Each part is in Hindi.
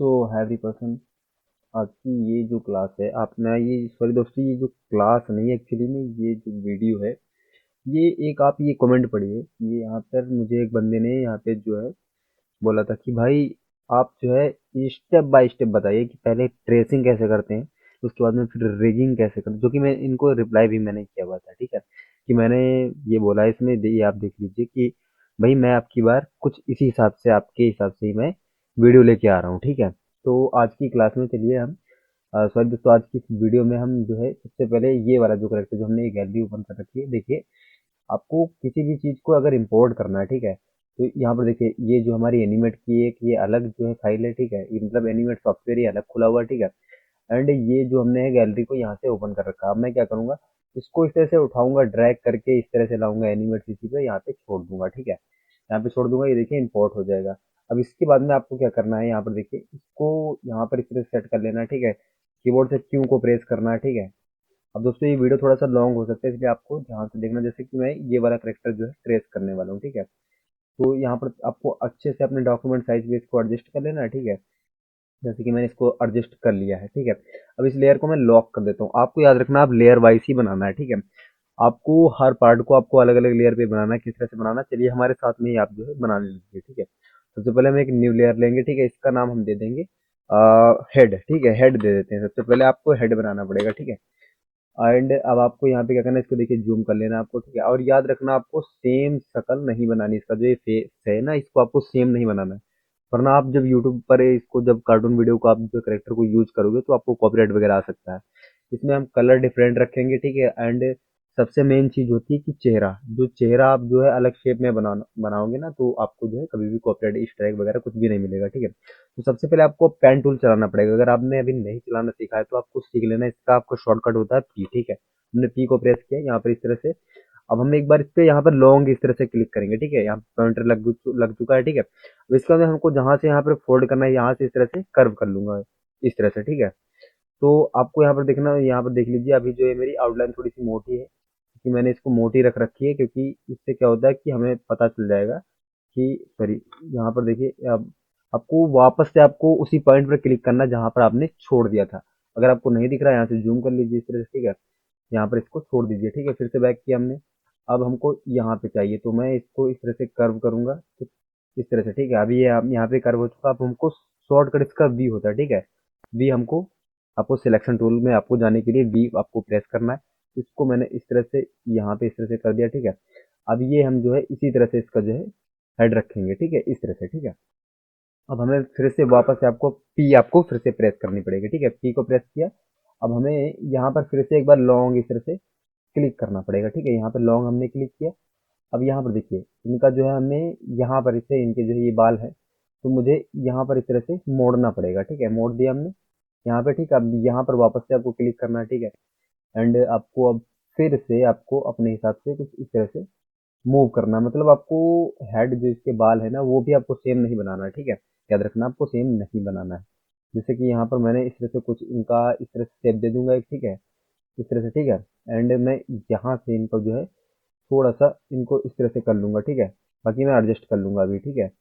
सो हैवी पर्सन, आज की ये जो क्लास है आपने ये सॉरी दोस्तों, ये जो क्लास नहीं है एक्चुअली में, ये जो वीडियो है ये एक आप ये कमेंट पढ़िए। ये यहाँ पर मुझे एक बंदे ने यहाँ पे जो है बोला था कि भाई आप जो है स्टेप बाय स्टेप बताइए कि पहले ट्रेसिंग कैसे करते हैं, उसके बाद में फिर रिगिंग कैसे करते हैं। जो कि मैं इनको रिप्लाई भी मैंने किया हुआ था, ठीक है, कि मैंने ये बोला इसमें ये आप देख लीजिए कि भाई मैं आपकी बार कुछ इसी हिसाब से आपके हिसाब से ही मैं वीडियो लेके आ रहा हूँ, ठीक है। तो आज की क्लास में चलिए हम सॉरी दोस्तों, आज की इस वीडियो में हम जो है सबसे पहले ये वाला जो करेक्टर जो हमने ये गैलरी ओपन कर रखी है, देखिए आपको किसी भी चीज को अगर इंपोर्ट करना है, ठीक है, तो यहाँ पर देखिए ये जो हमारी एनिमेट की एक ये अलग जो है फाइल है, ठीक है, ये मतलब एनिमेट सॉफ्टवेयर ये अलग खुला हुआ है, ठीक है। एंड ये जो हमने गैलरी को यहाँ से ओपन कर रखा है, अब मैं क्या करूंगा, इसको इस तरह से उठाऊंगा, ड्रैग करके इस तरह से लाऊंगा एनिमेट सीसी पे, यहाँ पे छोड़ दूंगा, ठीक है, यहाँ पे छोड़ दूंगा, ये देखिए इंपोर्ट हो जाएगा। अब इसके बाद में आपको क्या करना है, यहाँ पर देखिए इसको यहाँ पर इस तरह से सेट कर लेना है, ठीक है, कीबोर्ड से क्यू को प्रेस करना है, ठीक है। अब दोस्तों ये वीडियो थोड़ा सा लॉन्ग हो सकता है, इसलिए आपको ध्यान से देखना, जैसे कि मैं ये वाला करेक्टर जो है ट्रेस करने वाला हूँ, ठीक है। तो यहाँ पर आपको अच्छे से अपने डॉक्यूमेंट साइज में इसको एडजस्ट कर लेना है, ठीक है, जैसे कि मैंने इसको एडजस्ट कर लिया है, ठीक है। अब इस लेयर को मैं लॉक कर देता हूँ। आपको याद रखना आप लेयर वाइज ही बनाना है, ठीक है, आपको हर पार्ट को आपको अलग अलग लेयर पे बनाना है। किस तरह से बनाना, चलिए हमारे साथ में ही आप जो है बना लीजिए, ठीक है। सबसे पहले हम एक न्यू लेयर लेंगे, ठीक है, इसका नाम हम दे देंगे हेड, ठीक है, हेड दे देते हैं। सबसे पहले आपको हेड बनाना पड़ेगा, ठीक है। एंड अब आपको यहाँ पे क्या करना है, इसको देखिए जूम कर लेना आपको, ठीक है। और याद रखना आपको सेम शक्ल नहीं बनानी, इसका जो ये फेस है ना, इसको आपको सेम नहीं बनाना है, वरना आप जब यूट्यूब पर इसको जब कार्टून वीडियो को आप जो करेक्टर को यूज करोगे तो आपको कॉपीराइट वगैरह आ सकता है। इसमें हम कलर डिफरेंट रखेंगे, ठीक है। एंड सबसे मेन चीज होती है कि चेहरा, जो चेहरा आप जो है अलग शेप में बनाओगे ना, तो आपको जो है कभी भी कॉपीराइट स्ट्राइक वगैरह कुछ भी नहीं मिलेगा, ठीक है। तो सबसे पहले आपको पेन टूल चलाना पड़ेगा। अगर आपने अभी नहीं चलाना सीखा है तो आपको सीख लेना, इसका आपको शॉर्टकट होता है पी, ठीक है। हमने पी को प्रेस किया यहाँ पर इस तरह से। अब हम एक बार इस पे यहाँ पर लॉन्ग इस तरह से क्लिक करेंगे, ठीक है, यहाँ पॉइंटर लग चुका है, ठीक है। अब इसका में हमको जहां से यहाँ पर फोल्ड करना है, यहाँ से इस तरह से कर्व कर लूंगा, इस तरह से, ठीक है। तो आपको यहाँ पर देखना, यहाँ पर देख लीजिए अभी जो है मेरी आउटलाइन थोड़ी सी मोटी है, क्योंकि मैंने इसको मोटी रख रखी है, क्योंकि इससे क्या होता है कि हमें पता चल जाएगा कि सॉरी, यहाँ पर देखिए अब आपको वापस से आपको उसी पॉइंट पर क्लिक करना है जहां पर आपने छोड़ दिया था। अगर आपको नहीं दिख रहा है, यहाँ से जूम कर लीजिए इस तरह से, ठीक है, यहाँ पर इसको छोड़ दीजिए, ठीक है, फिर से बैक किया हमने। अब हमको यहाँ पे चाहिए, तो मैं इसको इस तरह से कर्व करूंगा, तो इस तरह से, ठीक है। अभी ये यहाँ पे कर्व हो चुका। अब हमको शॉर्टकट इसका वी होता है, ठीक है, वी हमको आपको सिलेक्शन टूल में आपको जाने के लिए वी आपको प्रेस करना है। इसको मैंने इस तरह से यहाँ पे इस तरह से कर दिया, ठीक है। अब ये हम जो है इसी तरह से इसका जो है हेड रखेंगे, ठीक है, इस तरह से, ठीक है। अब हमें फिर से वापस से आपको पी आपको फिर से प्रेस करनी पड़ेगी, ठीक है, पी को प्रेस किया। अब हमें यहाँ पर फिर से एक बार लॉन्ग इस तरह से क्लिक करना पड़ेगा, ठीक है, यहाँ पर लॉन्ग हमने क्लिक किया। अब यहाँ पर देखिए इनका जो है हमें यहाँ पर इसे इनके जो है ये बाल है, तो मुझे यहाँ पर इस तरह से मोड़ना पड़ेगा, ठीक है, मोड़ दिया हमने यहाँ पे, ठीक है। अब यहाँ पर वापस से आपको क्लिक करना है, ठीक है। एंड आपको अब फिर से आपको अपने हिसाब से कुछ इस तरह से मूव करना है, मतलब आपको हेड जो इसके बाल है ना वो भी आपको सेम नहीं बनाना है, ठीक है, याद रखना आपको सेम नहीं बनाना है। जैसे कि यहाँ पर मैंने इस तरह से कुछ इनका इस तरह से शेप दे दूंगा एक, ठीक है, इस तरह से, ठीक है। एंड मैं यहाँ से इनको जो है थोड़ा सा इनको इस तरह से कर लूंगा, ठीक है, बाकी मैं एडजस्ट कर लूंगा अभी, ठीक है।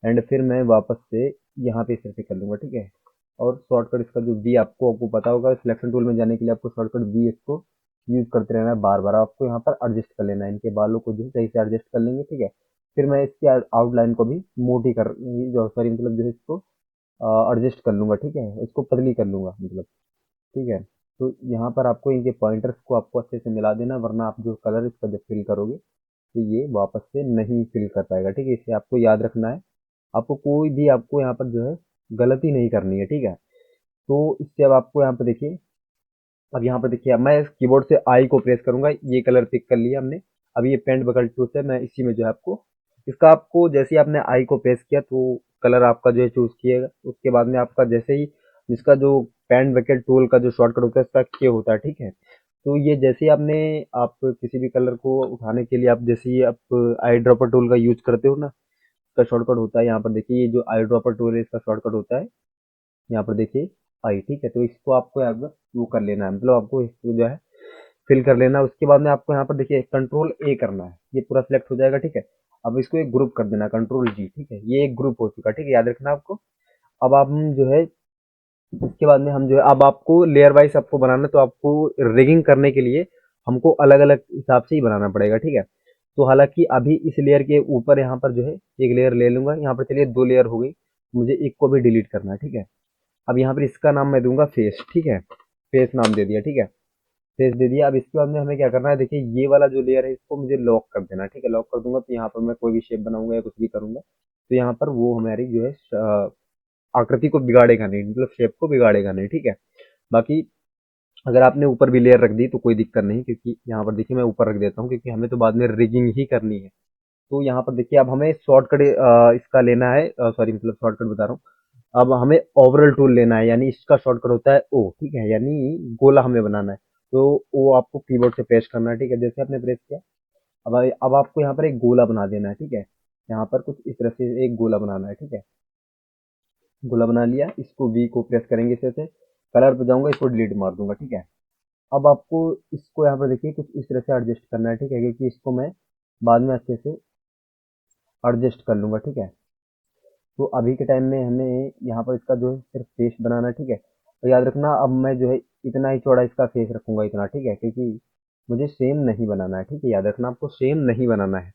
एंड फिर मैं वापस से यहाँ पे इस तरह से कर लूंगा, ठीक है। और शॉर्टकट इसका जो बी आपको आपको पता होगा, सिलेक्शन टूल में जाने के लिए आपको शॉर्टकट बी इसको यूज करते रहना है बार बार। आपको यहाँ पर एडजस्ट कर लेना है, इनके बालों को जो है सही से एडजस्ट कर लेंगे, ठीक है। फिर मैं इसकी आउटलाइन को भी मोटी कर जो सॉरी मतलब जो है इसको एडजस्ट कर लूंगा, ठीक है, इसको पतली कर लूंगा मतलब, ठीक है। तो यहाँ पर आपको इनके पॉइंटर्स को आपको अच्छे से मिला देना, वरना आप जो कलर इसका जब फिल करोगे तो ये वापस से नहीं फिल कर पाएगा, ठीक है, इसे आपको याद रखना है। आपको कोई भी आपको यहाँ पर जो है गलती नहीं करनी है, ठीक है। तो इससे अब आपको यहाँ पर देखिए, अब यहाँ पर देखिए अब मैं कीबोर्ड से आई को प्रेस करूंगा, ये कलर पिक कर लिया हमने। अब ये पेंट बकल टूल है, मैं इसी में जो है आपको इसका आपको जैसे ही आपने आई को प्रेस किया तो कलर आपका जो है चूज किएगा, उसके बाद में आपका जैसे ही इसका जो पेंट बकेट टूल का जो शॉर्टकट होता है इसका के होता है, ठीक है। तो ये जैसे ही आपने आप किसी भी कलर को उठाने के लिए आप जैसे ही आप आई ड्रॉपर टूल का यूज करते हो ना, इसका शॉर्टकट होता है यहाँ पर देखिए, ये जो आई ड्रॉपर टूल है इसका शॉर्टकट होता है यहाँ पर देखिए आई, ठीक है। तो इसको आपको यहाँ पर वो कर लेना है, मतलब आपको इसको जो है फिल कर लेना है। उसके बाद में आपको यहाँ पर देखिए कंट्रोल ए करना है, ये पूरा सिलेक्ट हो जाएगा, ठीक है। अब इसको एक ग्रुप कर देना, कंट्रोल जी, ठीक है, ये एक ग्रुप हो चुका है, ठीक है, याद रखना आपको। अब आप हम जो है इसके बाद में हम जो है, अब आपको लेयर वाइज आपको बनाना है, तो आपको रिगिंग करने के लिए हमको अलग अलग हिसाब से ही बनाना पड़ेगा, ठीक है। तो हालांकि अभी इस लेयर के ऊपर यहाँ पर जो है एक लेयर ले लूंगा, यहाँ पर चलिए दो लेयर हो गई, मुझे एक को भी डिलीट करना है, ठीक है। अब यहाँ पर इसका नाम मैं दूंगा फेस, ठीक है। फेस नाम दे दिया, ठीक है। फेस दे दिया। अब इसके बाद में हमें क्या करना है, देखिए ये वाला जो लेयर है इसको मुझे लॉक कर देना है, ठीक है। लॉक कर दूंगा तो यहाँ पर मैं कोई भी शेप बनाऊंगा या कुछ भी करूंगा तो यहाँ पर वो हमारी जो है आकृति को बिगाड़ेगा नहीं, मतलब शेप को बिगाड़ेगा नहीं, ठीक है। बाकी अगर आपने ऊपर भी लेयर रख दी तो कोई दिक्कत नहीं, क्योंकि यहाँ पर देखिए मैं ऊपर रख देता हूँ क्योंकि हमें तो बाद में रिगिंग ही करनी है। तो यहाँ पर देखिए अब हमें शॉर्टकट इसका लेना है, सॉरी मतलब शॉर्टकट बता रहा हूँ। अब हमें ओवरल टूल लेना है, यानी इसका शॉर्टकट होता है ओ, ठीक है। यानी गोला हमें बनाना है, तो वो आपको कीबोर्ड से प्रेस करना है, ठीक है। जैसे आपने प्रेस किया, अब आपको यहाँ पर एक गोला बना देना है, ठीक है। यहाँ पर कुछ इस तरह से एक गोला बनाना है, ठीक है। गोला बना लिया, इसको वी को प्रेस करेंगे इस तरह से, कलर पे जाऊंगा, इसको डिलीट मार दूंगा, ठीक है। अब आपको इसको यहाँ पर देखिए कुछ इस तरह से एडजस्ट करना है, ठीक है, क्योंकि इसको मैं बाद में अच्छे से एडजस्ट कर लूंगा, ठीक है। तो अभी के टाइम में हमें यहाँ पर इसका जो है सिर्फ फेस बनाना है, ठीक है। तो याद रखना अब मैं जो है इतना ही चौड़ा इसका फेस रखूंगा, इतना, ठीक है, क्योंकि मुझे सेम नहीं बनाना है, ठीक है। याद रखना आपको सेम नहीं बनाना है,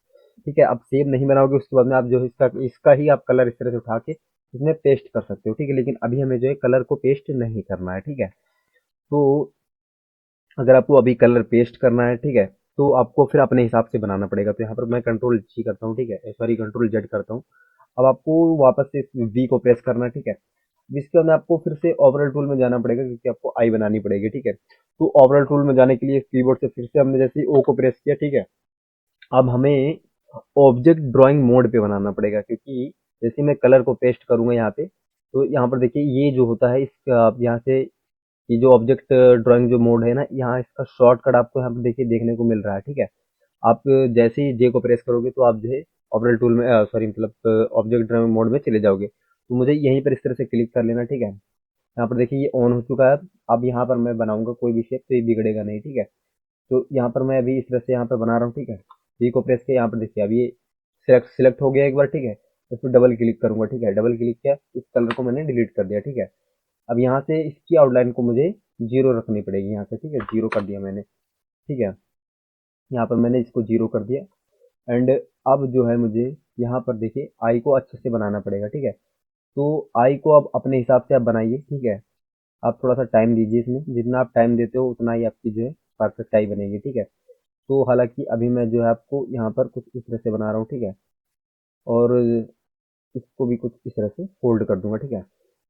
ठीक है। अब सेम नहीं बनाओगे उसके बाद में आप जो है इसका इसका ही आप कलर इस तरह से उठा के इसमें पेस्ट कर सकते हो, ठीक है। लेकिन अभी हमें जो है कलर को पेस्ट नहीं करना है, ठीक है। तो अगर आपको अभी कलर पेस्ट करना है, ठीक है, तो आपको फिर अपने हिसाब से बनाना पड़ेगा। तो यहाँ पर मैं कंट्रोल जी करता हूँ, ठीक है, सॉरी कंट्रोल जेड करता हूँ। अब आपको वापस से वी को प्रेस करना है, ठीक है। जिसके बाद में आपको फिर से ओवरऑल टूल में जाना पड़ेगा, क्योंकि आपको आई बनानी पड़ेगी, ठीक है। तो ओवरऑल टूल में जाने के लिए कीबोर्ड से फिर से हमने जैसे ही ओ को प्रेस किया, ठीक है। अब हमें ऑब्जेक्ट ड्राइंग मोड पे बनाना पड़ेगा, क्योंकि जैसे मैं कलर को पेस्ट करूंगा यहाँ पे, तो यहाँ पर देखिए ये जो होता है इसका, आप यहाँ से ये जो ऑब्जेक्ट ड्राइंग जो मोड है ना, यहाँ इसका शॉर्टकट आपको यहाँ पर देखिए देखने को मिल रहा है, ठीक है। आप जैसे ही जे को प्रेस करोगे तो आप जो है ओवरऑल टूल में, सॉरी मतलब ऑब्जेक्ट ड्राइंग मोड में चले जाओगे। तो मुझे यहीं पर इस तरह से क्लिक कर लेना, ठीक है। यहाँ पर देखिए ये ऑन हो चुका है। अब यहाँ पर मैं बनाऊंगा कोई भी शेप तो ये बिगड़ेगा नहीं, ठीक है। तो यहाँ पर मैं अभी इस तरह से यहाँ पर बना रहा हूँ, ठीक है। जी को प्रेस किया, यहाँ पर देखिए अब ये सिलेक्ट हो गया एक बार, ठीक है। इस पर डबल क्लिक करूंगा, ठीक है। डबल क्लिक किया, इस कलर को मैंने डिलीट कर दिया, ठीक है। अब यहाँ से इसकी आउटलाइन को मुझे जीरो रखनी पड़ेगी यहाँ से, ठीक है। जीरो कर दिया मैंने, ठीक है। यहाँ पर मैंने इसको जीरो कर दिया। एंड अब जो है मुझे यहाँ पर देखिए आई को अच्छे से बनाना पड़ेगा, ठीक है। तो आई को अब अपने हिसाब से आप बनाइए, ठीक है। आप थोड़ा सा टाइम दीजिए इसमें, जितना आप टाइम देते हो उतना ही आपकी जो है परफेक्ट आई बनेगी, ठीक है। तो हालांकि अभी मैं जो है आपको यहाँ पर कुछ इस तरह से बना रहा हूँ, ठीक है। और इसको भी कुछ इस तरह से फोल्ड कर दूंगा, ठीक है।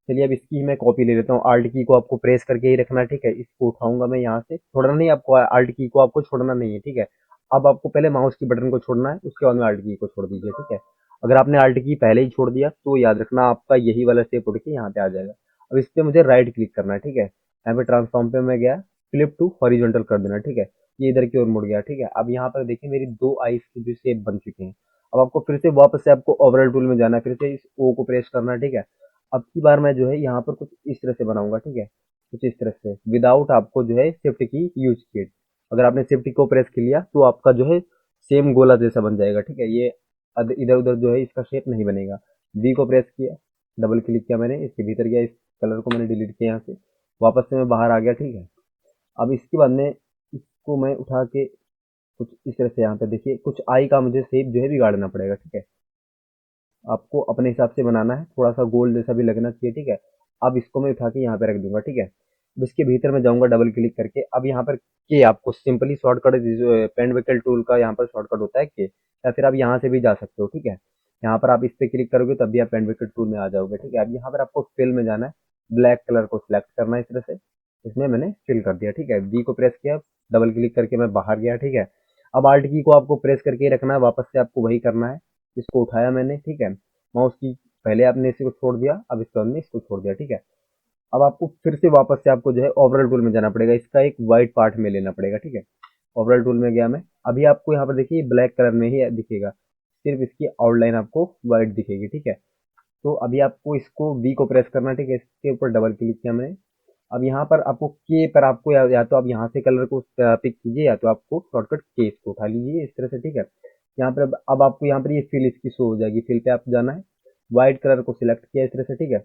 चलिए अब इसकी मैं कॉपी ले लेता हूँ। आल्ट की को आपको प्रेस करके ही रखना है, ठीक है। इसको उठाऊंगा मैं यहाँ से, छोड़ना नहीं आपको, आल्ट की को आपको छोड़ना नहीं है, ठीक है। अब आपको पहले माउस की बटन को छोड़ना है, उसके बाद में आल्ट की को छोड़ दीजिए, ठीक है। अगर आपने आल्ट की पहले ही छोड़ दिया तो याद रखना आपका यही वाला स्टेप उठ के यहाँ पे आ जाएगा। अब इस पे मुझे राइट क्लिक करना है, ठीक है। यहाँ पे ट्रांसफॉर्म पे मैं गया, फ्लिप टू हॉरिजॉन्टल कर देना, ठीक है। ये इधर की ओर मुड़ गया, ठीक है। अब यहाँ पर देखिए मेरी दो आईज की जो शेप बन चुके हैं। अब आपको फिर से वापस से आपको ओवरऑल टूल में जाना है, फिर से इस ओ को प्रेस करना है, ठीक है। अब की बार मैं जो है यहाँ पर कुछ इस तरह से बनाऊंगा, ठीक है। कुछ इस तरह से विदाउट आपको जो है शिफ्ट की यूज किए। अगर आपने शिफ्ट को प्रेस कर लिया तो आपका जो है सेम गोला जैसा बन जाएगा, ठीक है। ये इधर उधर जो है इसका शेप नहीं बनेगा। वी को प्रेस किया, डबल क्लिक किया मैंने, इसके भीतर गया, इस कलर को मैंने डिलीट किया यहाँ से, वापस से मैं बाहर आ गया, ठीक है। अब इसके बाद में इसको मैं उठा के कुछ इस तरह से यहाँ पे देखिए कुछ आई का मुझे शेप जो है बिगाड़ना पड़ेगा, ठीक है। आपको अपने हिसाब से बनाना है, थोड़ा सा गोल जैसा भी लगना चाहिए, ठीक है। अब इसको मैं उठा के यहाँ पे रख दूंगा, ठीक है। अब इसके भीतर में जाऊंगा डबल क्लिक करके। अब यहाँ पर के आपको सिंपली शॉर्टकट पेन विकल टूल का यहाँ पर शॉर्टकट होता है के, या फिर आप यहाँ से भी जा सकते हो, ठीक है। यहाँ पर आप इस पे क्लिक करोगे तब भी आप पेन विकल टूल में आ जाओगे, ठीक है। अब यहाँ पर आपको फिल में जाना है, ब्लैक कलर को सिलेक्ट करना है इस तरह से। इसमें मैंने फिल कर दिया, ठीक है। वी को प्रेस किया, डबल क्लिक करके मैं बाहर गया, ठीक है। अब आल्ट की को आपको प्रेस करके ही रखना है, वापस से आपको वही करना है। इसको उठाया मैंने, ठीक है। माउस की पहले आपने इसको छोड़ दिया, अब इसके बाद में इसको छोड़ दिया, ठीक है। अब आपको फिर से वापस से आपको जो है ओवरऑल टूल में जाना पड़ेगा, इसका एक व्हाइट पार्ट में लेना पड़ेगा, ठीक है। ओवरऑल टूल में गया मैं। अभी आपको यहाँ पर देखिए ब्लैक कलर में ही दिखेगा, सिर्फ इसकी आउटलाइन आपको व्हाइट दिखेगी, ठीक है। तो अभी आपको इसको वी को प्रेस करना, ठीक है। इसके ऊपर डबल क्लिक किया मैंने। अब यहाँ पर आपको के पर आपको या तो आप यहाँ से कलर को पिक कीजिए, या तो आपको शॉर्टकट के इसको उठा लीजिए इस तरह से, ठीक है। यहाँ पर अब आपको यहाँ पर ये फिल इसकी शो हो जाएगी, फिल पे आप जाना है, व्हाइट कलर को सिलेक्ट किया इस तरह से, ठीक है।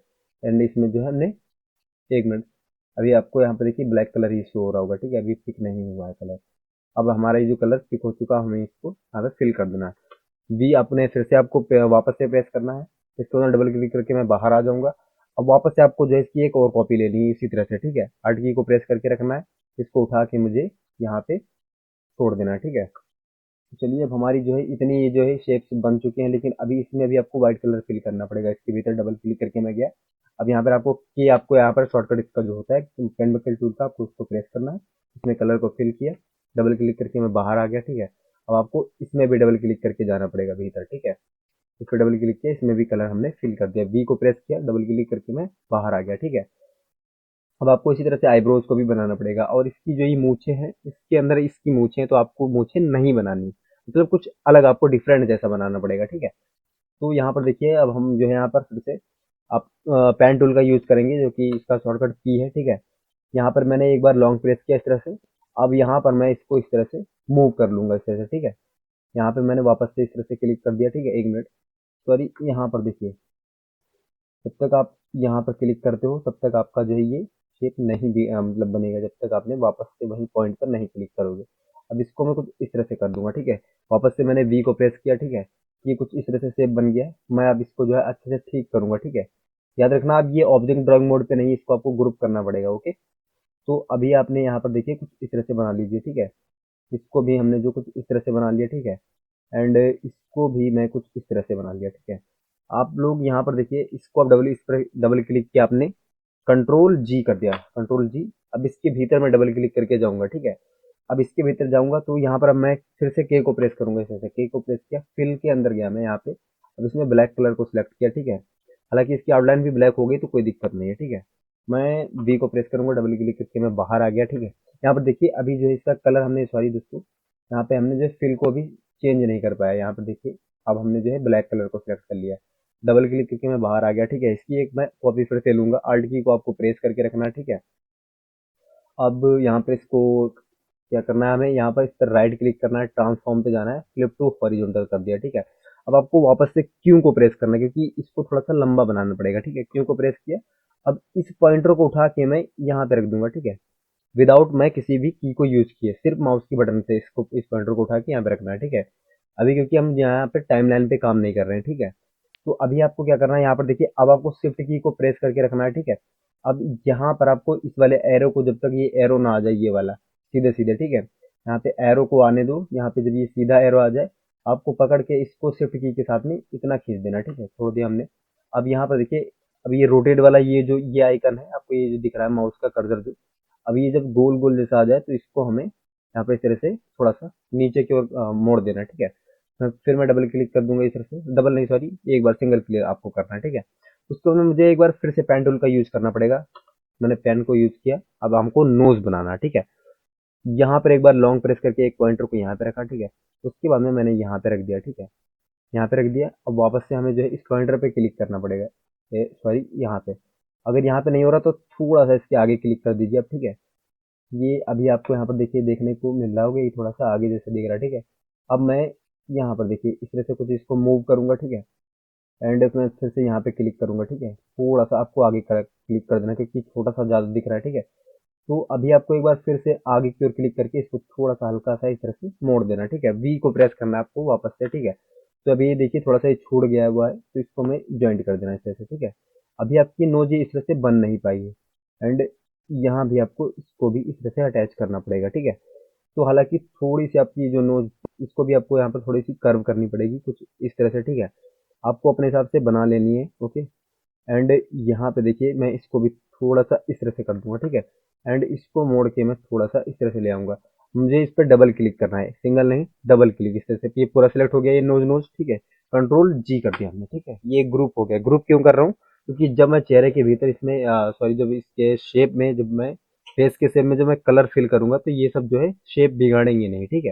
एंड इसमें जो है हमने, एक मिनट, अभी आपको यहाँ पर देखिए ब्लैक कलर ही शो हो रहा होगा, ठीक है, अभी पिक नहीं हुआ है कलर। अब हमारा ये जो कलर पिक हो चुका, हमें इसको यहाँ पे फिल कर देना है। बी अपने फिर से आपको वापस से प्रेस करना है, इसको ना डबल क्लिक करके मैं बाहर आ जाऊंगा। अब वापस से आपको जो है इसकी एक और कॉपी लेनी है इसी तरह से, ठीक है, आर्ट की को प्रेस करके रखना है, इसको उठा के मुझे यहाँ पे छोड़ देना है, ठीक है। तो चलिए अब हमारी जो है इतनी ये जो है शेप्स बन चुके हैं, लेकिन अभी इसमें भी आपको व्हाइट कलर फिल करना पड़ेगा। इसके भीतर डबल क्लिक करके मैं गया। अब यहाँ पर आपको यहाँ पर शॉर्टकट इसका जो होता है पेन बकल टूल का, आपको उसको प्रेस करना है, इसमें कलर को फिल किया, डबल क्लिक करके मैं बाहर आ गया, ठीक है। अब आपको इसमें भी डबल क्लिक करके जाना पड़ेगा भीतर, ठीक है। इस पर डबल क्लिक किया, इसमें भी कलर हमने फिल कर दिया, वी को प्रेस किया, डबल क्लिक करके मैं बाहर आ गया, ठीक है। अब आपको इसी तरह से आईब्रोज को भी बनाना पड़ेगा, और इसकी जो ये मूछें हैं, इसके अंदर इसकी मूछें हैं, तो आपको मूछें नहीं बनानी, मतलब कुछ अलग आपको डिफरेंट जैसा बनाना पड़ेगा, ठीक है। तो यहाँ पर देखिए अब हम जो है यहाँ पर फिर से आप पेन टूल का यूज करेंगे, जो कि इसका शॉर्टकट पी है, ठीक है। यहाँ पर मैंने एक बार लॉन्ग प्रेस किया इस तरह से। अब यहाँ पर मैं इसको इस तरह से मूव कर लूंगा इस तरह से, ठीक है। यहाँ पे मैंने वापस से इस तरह से क्लिक कर दिया, ठीक है, एक मिनट, सॉरी, यहाँ पर देखिए, जब तक आप यहाँ पर क्लिक करते हो तब तक आपका जो है ये शेप नहीं भी मतलब बनेगा, जब तक आपने वापस से वही पॉइंट पर नहीं क्लिक करोगे। अब इसको मैं कुछ इस तरह से कर दूंगा, ठीक है। वापस से मैंने वी को प्रेस किया, ठीक है, ये कुछ इस तरह से शेप बन गया है। मैं अब इसको जो है अच्छे से ठीक करूंगा, ठीक है। याद रखना अब ये ऑब्जेक्ट ड्राइंग मोड पे नहीं, इसको आपको ग्रुप करना पड़ेगा, ओके। तो अभी आपने यहाँ पर देखिए कुछ इस तरह से बना लीजिए, ठीक है। इसको भी हमने जो कुछ इस तरह से बना लिया, ठीक है। एंड इसको भी मैं कुछ इस तरह से बना लिया, ठीक है। आप लोग यहाँ पर देखिए, इसको आप इस पर डबल क्लिक किया आपने, कंट्रोल जी कर दिया, कंट्रोल जी। अब इसके भीतर मैं डबल क्लिक करके जाऊंगा, ठीक है। अब इसके भीतर जाऊंगा तो यहाँ पर अब मैं फिर से के को प्रेस करूंगा, इस तरह से के को प्रेस किया, फिल के अंदर गया मैं यहाँ पे। अब इसमें ब्लैक कलर को सिलेक्ट किया, ठीक है। हालांकि इसकी आउटलाइन भी ब्लैक हो गई तो कोई दिक्कत नहीं है, ठीक है। मैं बी को प्रेस करूंगा, डबल क्लिक करके मैं बाहर आ गया, ठीक है। यहाँ पर देखिए अभी जो है इसका कलर हमने, सॉरी दोस्तों, यहाँ पे हमने जो फिल को भी चेंज नहीं कर पाया। यहाँ पर देखिए अब हमने जो है ब्लैक कलर को सिलेक्ट कर लिया, डबल क्लिक करके मैं बाहर आ गया, ठीक है। इसकी एक मैं कॉपी फिर से लूंगा, आल्ट की को आपको प्रेस करके रखना है, ठीक है। अब यहाँ पर इसको क्या करना है, हमें यहाँ पर इस पर राइट क्लिक करना है, ट्रांसफॉर्म पे जाना है, फ्लिप टू हॉरिजॉन्टल कर दिया, ठीक है। अब आपको वापस से क्यू को प्रेस करना है, क्योंकि इसको थोड़ा सा लंबा बनाना पड़ेगा, ठीक है। क्यू को प्रेस किया। अब इस पॉइंटर को उठा के मैं यहाँ पे रख दूंगा, ठीक है, विदाउट मैं किसी भी की को यूज किए, सिर्फ माउस की बटन से इसको, इस पॉइंटर को उठा के यहाँ पे रखना है, ठीक है। अभी क्योंकि हम यहाँ पे टाइमलाइन पे काम नहीं कर रहे हैं, ठीक है। तो अभी आपको क्या करना है, यहाँ पर देखिए अब आपको शिफ्ट की को प्रेस करके रखना है, ठीक है। अब यहाँ पर आपको इस वाले एरो को, जब तक ये एरो ना आ जाए ये वाला सीधे सीधे, ठीक है, यहाँ पे एरो को आने दो। यहाँ पे जब ये सीधा एरो आ जाए, आपको पकड़ के इसको शिफ्ट की के साथ में इतना खींच देना, ठीक है, छोड़ दिया हमने। अब यहाँ पर देखिए, अब ये रोटेट वाला ये जो ये आइकन है आपको, ये जो दिख रहा है माउस का कर्सर जो, अब ये जब गोल गोल जैसा आ जाए तो इसको हमें यहाँ पे इस तरह से थोड़ा सा नीचे की ओर मोड़ देना है, ठीक है। फिर मैं डबल क्लिक कर दूंगा इस तरह से, डबल नहीं सॉरी, एक बार सिंगल क्लिक आपको करना है, ठीक है। उसको में मुझे एक बार फिर से पेन टूल का यूज करना पड़ेगा। मैंने पेन को यूज किया, अब हमको नोज बनाना है, ठीक है। यहाँ पर एक बार लॉन्ग प्रेस करके एक पॉइंटर को यहाँ पे रखा, ठीक है। उसके बाद में मैंने यहाँ पे रख दिया, ठीक है, यहाँ पे रख दिया। अब वापस से हमें जो है इस पॉइंटर पे क्लिक करना पड़ेगा, सॉरी यहाँ पे। अगर यहाँ पे नहीं हो रहा तो थोड़ा सा इसके आगे क्लिक कर दीजिए अब, ठीक है। ये अभी आपको यहाँ पर देखिए देखने को मिल रहा होगा, ये थोड़ा सा आगे जैसे दिख रहा है, ठीक है। अब मैं यहाँ पर देखिए इस तरह से कुछ इसको मूव करूंगा, ठीक है। एंड मैं फिर से यहाँ पे क्लिक करूंगा, ठीक है। थोड़ा सा आपको आगे क्लिक कर देना, क्योंकि छोटा सा ज्यादा दिख रहा है, ठीक है। तो अभी आपको एक बार फिर से आगे की ओर क्लिक करके इसको थोड़ा सा हल्का सा इस तरह से मोड़ देना, ठीक है। वी को प्रेस करना है आपको वापस से, ठीक है। तो अभी ये देखिए थोड़ा सा ये छूट गया हुआ है, तो इसको मैं ज्वाइंट कर देना इस तरह से, ठीक है। अभी आपकी नोज ये इस तरह से बन नहीं पाई है, एंड यहाँ भी आपको इसको भी इस तरह से अटैच करना पड़ेगा, ठीक है। तो हालांकि थोड़ी सी आपकी जो नोज, इसको भी आपको यहाँ पर थोड़ी सी कर्व करनी पड़ेगी कुछ इस तरह से, ठीक है। आपको अपने हिसाब से बना लेनी है, ओके। एंड यहाँ पे देखिए मैं इसको भी थोड़ा सा इस तरह से कर दूंगा, ठीक है। एंड इसको मोड़ के मैं थोड़ा सा इस तरह से ले आऊंगा। मुझे इस पर डबल क्लिक करना है, सिंगल नहीं, डबल क्लिक, इस तरह से ये पूरा सिलेक्ट हो गया, ये नोज नोज, ठीक है। कंट्रोल जी कर दिया हमने, ठीक है। ये ग्रुप हो गया। ग्रुप क्यों कर रहा हूँ, क्योंकि जब मैं चेहरे के भीतर इसमें सॉरी जब इसके शेप में, जब मैं फेस के शेप में जब मैं कलर फिल करूंगा तो ये सब जो है शेप बिगाड़ेंगे नहीं, ठीक है।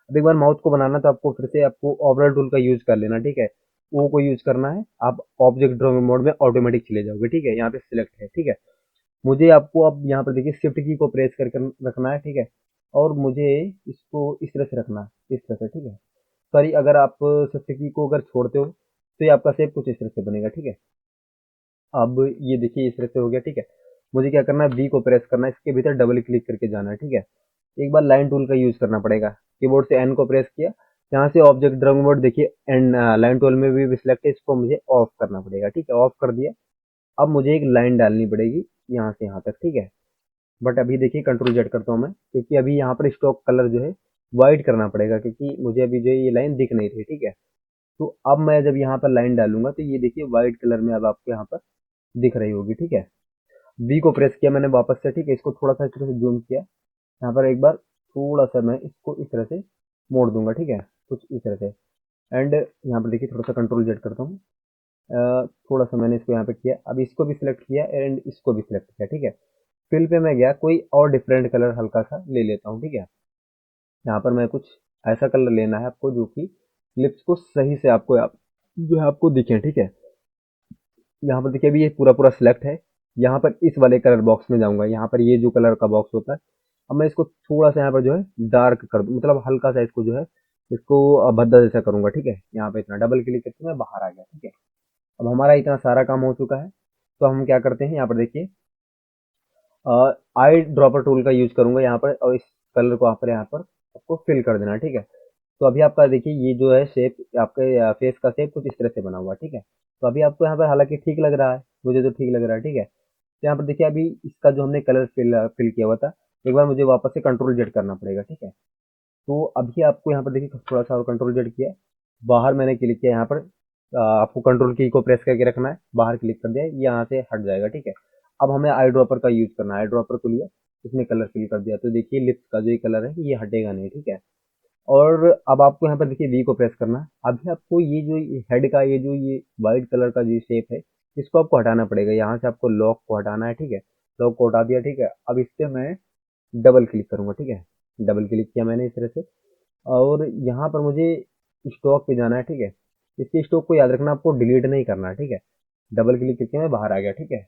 अब एक बार माउथ को बनाना तो आपको फिर से आपको ओवरल टूल का यूज कर लेना, ठीक है। ओ को यूज करना है, आप ऑब्जेक्ट ड्रॉइंग मोड में ऑटोमेटिक चले जाओगे, ठीक है। यहाँ पे सिलेक्ट है, ठीक है। मुझे आपको अब यहाँ पर देखिए शिफ्ट की को प्रेस करके रखना है, ठीक है। और मुझे इसको इस तरह से रखना है, इस तरह से, ठीक है। सॉरी, अगर आप शिफ्ट की को अगर छोड़ते हो तो ये आपका शेप कुछ इस तरह से बनेगा, ठीक है। अब ये देखिए इस तरह से हो गया, ठीक है। मुझे क्या करना है, वी को प्रेस करना है, इसके भीतर डबल क्लिक करके जाना है, ठीक है। एक बार लाइन टूल का यूज करना पड़ेगा, कीबोर्ड से एन को प्रेस किया, यहाँ से ऑब्जेक्ट ड्राइंग बोर्ड देखिए एंड लाइन टूल में भी सिलेक्ट है, इसको मुझे ऑफ करना पड़ेगा, ठीक है। ऑफ कर दिया। अब मुझे एक लाइन डालनी पड़ेगी यहाँ से यहाँ तक, ठीक है। बट अभी देखिए कंट्रोल जेड करता हूँ मैं, क्योंकि अभी यहाँ पर स्टॉक कलर जो है वाइट करना पड़ेगा, क्योंकि मुझे अभी जो है ये लाइन दिख नहीं रही, ठीक है। तो अब मैं जब यहाँ पर लाइन डालूंगा तो ये देखिए व्हाइट कलर में अब आपको यहाँ पर दिख रही होगी, ठीक है। वी को प्रेस किया मैंने वापस से, ठीक है। इसको थोड़ा सा इस तरह से जूम किया, यहाँ पर एक बार थोड़ा सा मैं इसको इस तरह से मोड़ दूंगा, ठीक है, कुछ इस तरह से। एंड यहाँ पर देखिए थोड़ा सा कंट्रोल जेड करता हूँ, थोड़ा सा मैंने इसको यहाँ पे किया, अब इसको भी सिलेक्ट किया एंड इसको भी सिलेक्ट किया, ठीक है। फिल पे मैं गया, कोई और डिफरेंट कलर हल्का सा ले लेता हूँ, ठीक है। यहाँ पर मैं कुछ ऐसा कलर लेना है आपको जो कि लिप्स को सही से आपको जो है आपको दिखे, ठीक है। यहाँ पर देखिए अभी ये पूरा पूरा सिलेक्ट है। यहाँ पर इस वाले कलर बॉक्स में जाऊंगा, यहाँ पर ये जो कलर का बॉक्स होता है, अब मैं इसको थोड़ा सा यहाँ पर जो है डार्क कर दूँ, मतलब हल्का सा इसको जो है इसको भद्दा जैसा करूंगा, ठीक है। यहाँ पे इतना डबल क्लिक करके मैं बाहर आ गया, ठीक है। अब हमारा इतना सारा काम हो चुका है, तो हम क्या करते हैं, यहाँ पर देखिए आई ड्रॉपर टूल का यूज करूंगा यहाँ पर, और इस कलर को यहाँ पर आपको फिल कर देना, ठीक है। तो अभी आपका देखिए ये जो है शेप, आपके फेस का शेप कुछ इस तरह से बना हुआ, ठीक है। तो अभी आपको यहाँ पर हालांकि ठीक लग रहा है, मुझे तो ठीक लग रहा है, ठीक है। तो यहाँ पर देखिए अभी इसका जो हमने कलर फिल किया हुआ था, एक बार मुझे वापस से कंट्रोल जेड करना पड़ेगा, ठीक है। तो अभी आपको यहाँ पर देखिए थोड़ा सा और कंट्रोल जेड किया, बाहर मैंने क्लिक किया, यहाँ पर आपको कंट्रोल की को प्रेस करके रखना है, बाहर क्लिक कर दिया, ये यहाँ से हट जाएगा, ठीक है। अब हमें आई ड्रॉपर का यूज करना है, आई ड्रॉपर को लिया, इसमें कलर फिल कर दिया, तो देखिए लिप्स का जो ये कलर है ये हटेगा नहीं, ठीक है। और अब आपको यहाँ पर देखिए वी को प्रेस करना है। अभी आपको ये जो हेड का ये जो ये व्हाइट कलर का जो शेप है, इसको आपको हटाना पड़ेगा, यहाँ से आपको लॉक को हटाना है, ठीक है। लॉक को हटा दिया, ठीक है। अब इस पे मैं डबल क्लिक करूंगा, ठीक है। डबल क्लिक किया मैंने इस तरह से, और यहाँ पर मुझे स्टॉक पे जाना है, ठीक है। इसके स्टॉक को याद रखना, आपको डिलीट नहीं करना है, ठीक है। डबल क्लिक करके मैं बाहर आ गया, ठीक है।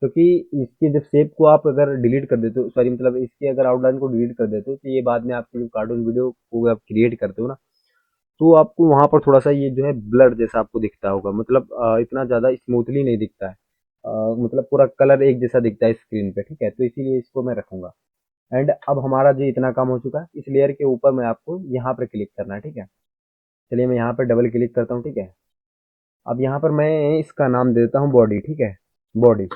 क्योंकि इसके जब शेप को आप अगर डिलीट कर देते हो, सॉरी मतलब इसके अगर आउटलाइन को डिलीट कर देते हो, तो ये बाद में आपके जो कार्टून वीडियो को आप क्रिएट करते हो ना, तो आपको वहां पर थोड़ा सा ये जो है ब्लर जैसा आपको दिखता होगा, मतलब इतना ज्यादा स्मूथली नहीं दिखता है, मतलब पूरा कलर एक जैसा दिखता है स्क्रीन पे, ठीक है। तो इसीलिए इसको मैं रखूंगा। एंड अब हमारा जो इतना काम हो चुका है, इस लेयर के ऊपर में आपको यहाँ पर क्लिक करना है, ठीक है। चलिए मैं यहाँ पर डबल क्लिक करता हूँ, ठीक है। अब यहाँ पर मैं इसका नाम देता हूँ बॉडी, ठीक है, बॉडी।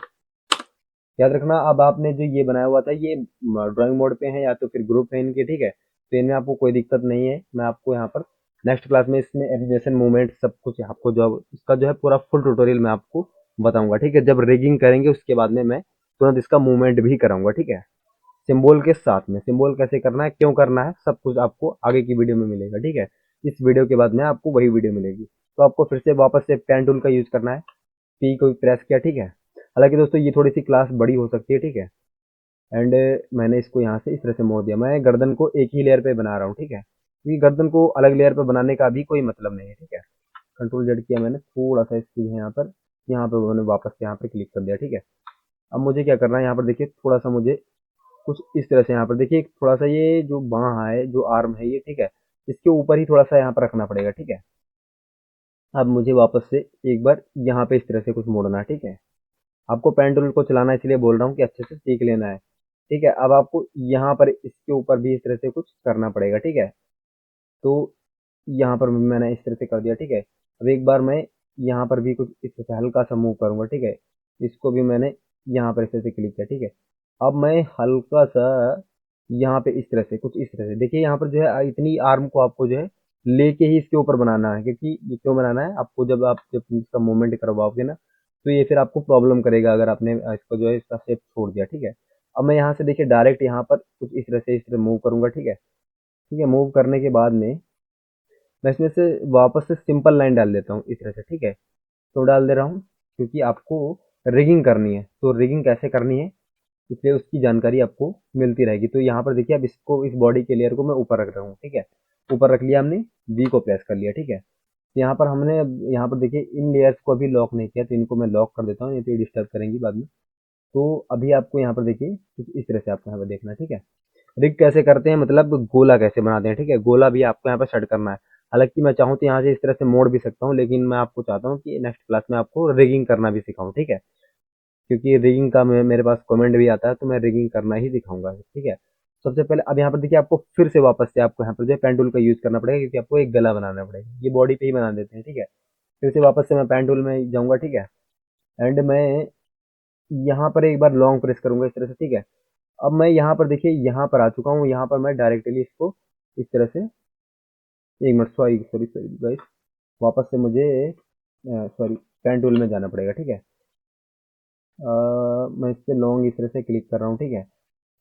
याद रखना, अब आपने जो ये बनाया हुआ था ये ड्राइंग मोड पे है या तो फिर ग्रुप है इनके, ठीक है। तो इनमें आपको कोई दिक्कत नहीं है, मैं आपको यहाँ पर नेक्स्ट क्लास में इसमें एनिमेशन मूवमेंट सब कुछ आपको जो इसका जो है पूरा फुल ट्यूटोरियल मैं आपको बताऊंगा, ठीक है। जब रिगिंग करेंगे उसके बाद में मैं तुरंत इसका मूवमेंट भी कराऊंगा, ठीक है। सिंबल के साथ में, सिंबल कैसे करना है, क्यों करना है, सब कुछ आपको आगे की वीडियो में मिलेगा, ठीक है। इस वीडियो के बाद में आपको वही वीडियो मिलेगी। तो आपको फिर से वापस से पेन टूल का यूज करना है, पी को प्रेस किया, ठीक है। हालांकि दोस्तों ये थोड़ी सी क्लास बड़ी हो सकती है, ठीक है। एंड मैंने इसको यहाँ से इस तरह से मोड़ दिया, मैं गर्दन को एक ही लेयर पे बना रहा हूँ, ठीक है, क्योंकि गर्दन को अलग लेयर पे बनाने का भी कोई मतलब नहीं है, ठीक है। कंट्रोल जेड किया मैंने, थोड़ा सा इसको यहाँ पे मैंने वापस से यहाँ पे क्लिक कर दिया, ठीक है। अब मुझे क्या करना है, यहाँ पर देखिए थोड़ा सा मुझे कुछ इस तरह से यहाँ पर देखिए थोड़ा सा ये जो बाँह है, जो आर्म है ये, ठीक है, इसके ऊपर ही थोड़ा सा यहाँ पर रखना पड़ेगा, ठीक है। अब मुझे वापस से एक बार यहाँ पे इस तरह से कुछ मोड़ना है, ठीक है। आपको पेन टूल को चलाना इसलिए बोल रहा हूँ कि अच्छे से सीख लेना है, ठीक है। अब आपको यहाँ पर इसके ऊपर भी इस तरह से कुछ करना पड़ेगा, ठीक है। तो यहाँ पर मैंने इस तरह से कर दिया, ठीक है। अब एक बार मैं यहाँ पर भी कुछ इस तरह से हल्का सा मूव करूंगा, ठीक है। इसको भी मैंने यहाँ पर इस तरह से क्लिक किया, ठीक है। अब मैं हल्का सा यहाँ पे इस तरह से कुछ इस तरह से देखिए, यहाँ पर जो है इतनी आर्म को आपको जो है लेके ही इसके ऊपर बनाना है, क्योंकि ये क्यों बनाना है आपको, जब इसका मूवमेंट करवाओगे ना, तो ये फिर आपको प्रॉब्लम करेगा अगर आपने इसको जो है इसका शेप छोड़ दिया, ठीक है। अब मैं यहाँ से देखिए डायरेक्ट यहाँ पर कुछ इस तरह मूव करूंगा, ठीक है। ठीक है, मूव करने के बाद में मैं इसमें से वापस से सिंपल लाइन डाल देता हूँ इस तरह से, ठीक है। तो डाल दे रहा हूँ क्योंकि आपको रिगिंग करनी है, तो रिगिंग कैसे करनी है इसलिए उसकी जानकारी आपको मिलती रहेगी। तो यहाँ पर देखिए अब इसको, इस बॉडी के लेयर को मैं ऊपर रख रहा हूँ, ठीक है। ऊपर रख लिया हमने, वी को प्रेस कर लिया, ठीक है। तो यहाँ पर हमने यहाँ पर देखिए इन लेयर्स को अभी लॉक नहीं किया, तो इनको मैं लॉक कर देता हूँ, ये तो डिस्टर्ब करेंगी बाद में। तो अभी आपको यहाँ पर देखिए कुछ इस तरह से आपको यहाँ पर देखना है, ठीक है। रिग कैसे करते हैं, मतलब गोला कैसे बनाते हैं, ठीक है। गोला भी आपको यहाँ पर सेट करना है। हालांकि मैं चाहूँ तो यहाँ से इस तरह से मोड़ भी सकता हूँ, लेकिन मैं आपको चाहता हूँ कि नेक्स्ट क्लास में आपको रिगिंग करना भी सिखाऊं, ठीक है। क्योंकि रिगिंग का मेरे पास कमेंट भी आता है, तो मैं रिगिंग करना ही दिखाऊंगा, ठीक है। सबसे पहले अब यहाँ पर देखिए, आपको फिर से वापस से आपको यहाँ पर जो है पेन टूल का यूज करना पड़ेगा, क्योंकि आपको एक गला बनाना पड़ेगा। ये बॉडी पे ही बना देते हैं, ठीक है। फिर से वापस से मैं पेन टूल में जाऊंगा, ठीक है। एंड मैं यहाँ पर एक बार लॉन्ग प्रेस करूंगा इस तरह से, ठीक है। अब मैं यहाँ पर देखिए यहाँ पर आ चुका हूँ, यहाँ पर मैं डायरेक्टली इसको इस तरह से, एक minute, sorry sorry sorry guys, वापस से मुझे सॉरी पेन टूल में जाना पड़ेगा, ठीक है। मैं इस पे लॉन्ग इस तरह से क्लिक कर रहा हूँ, ठीक है।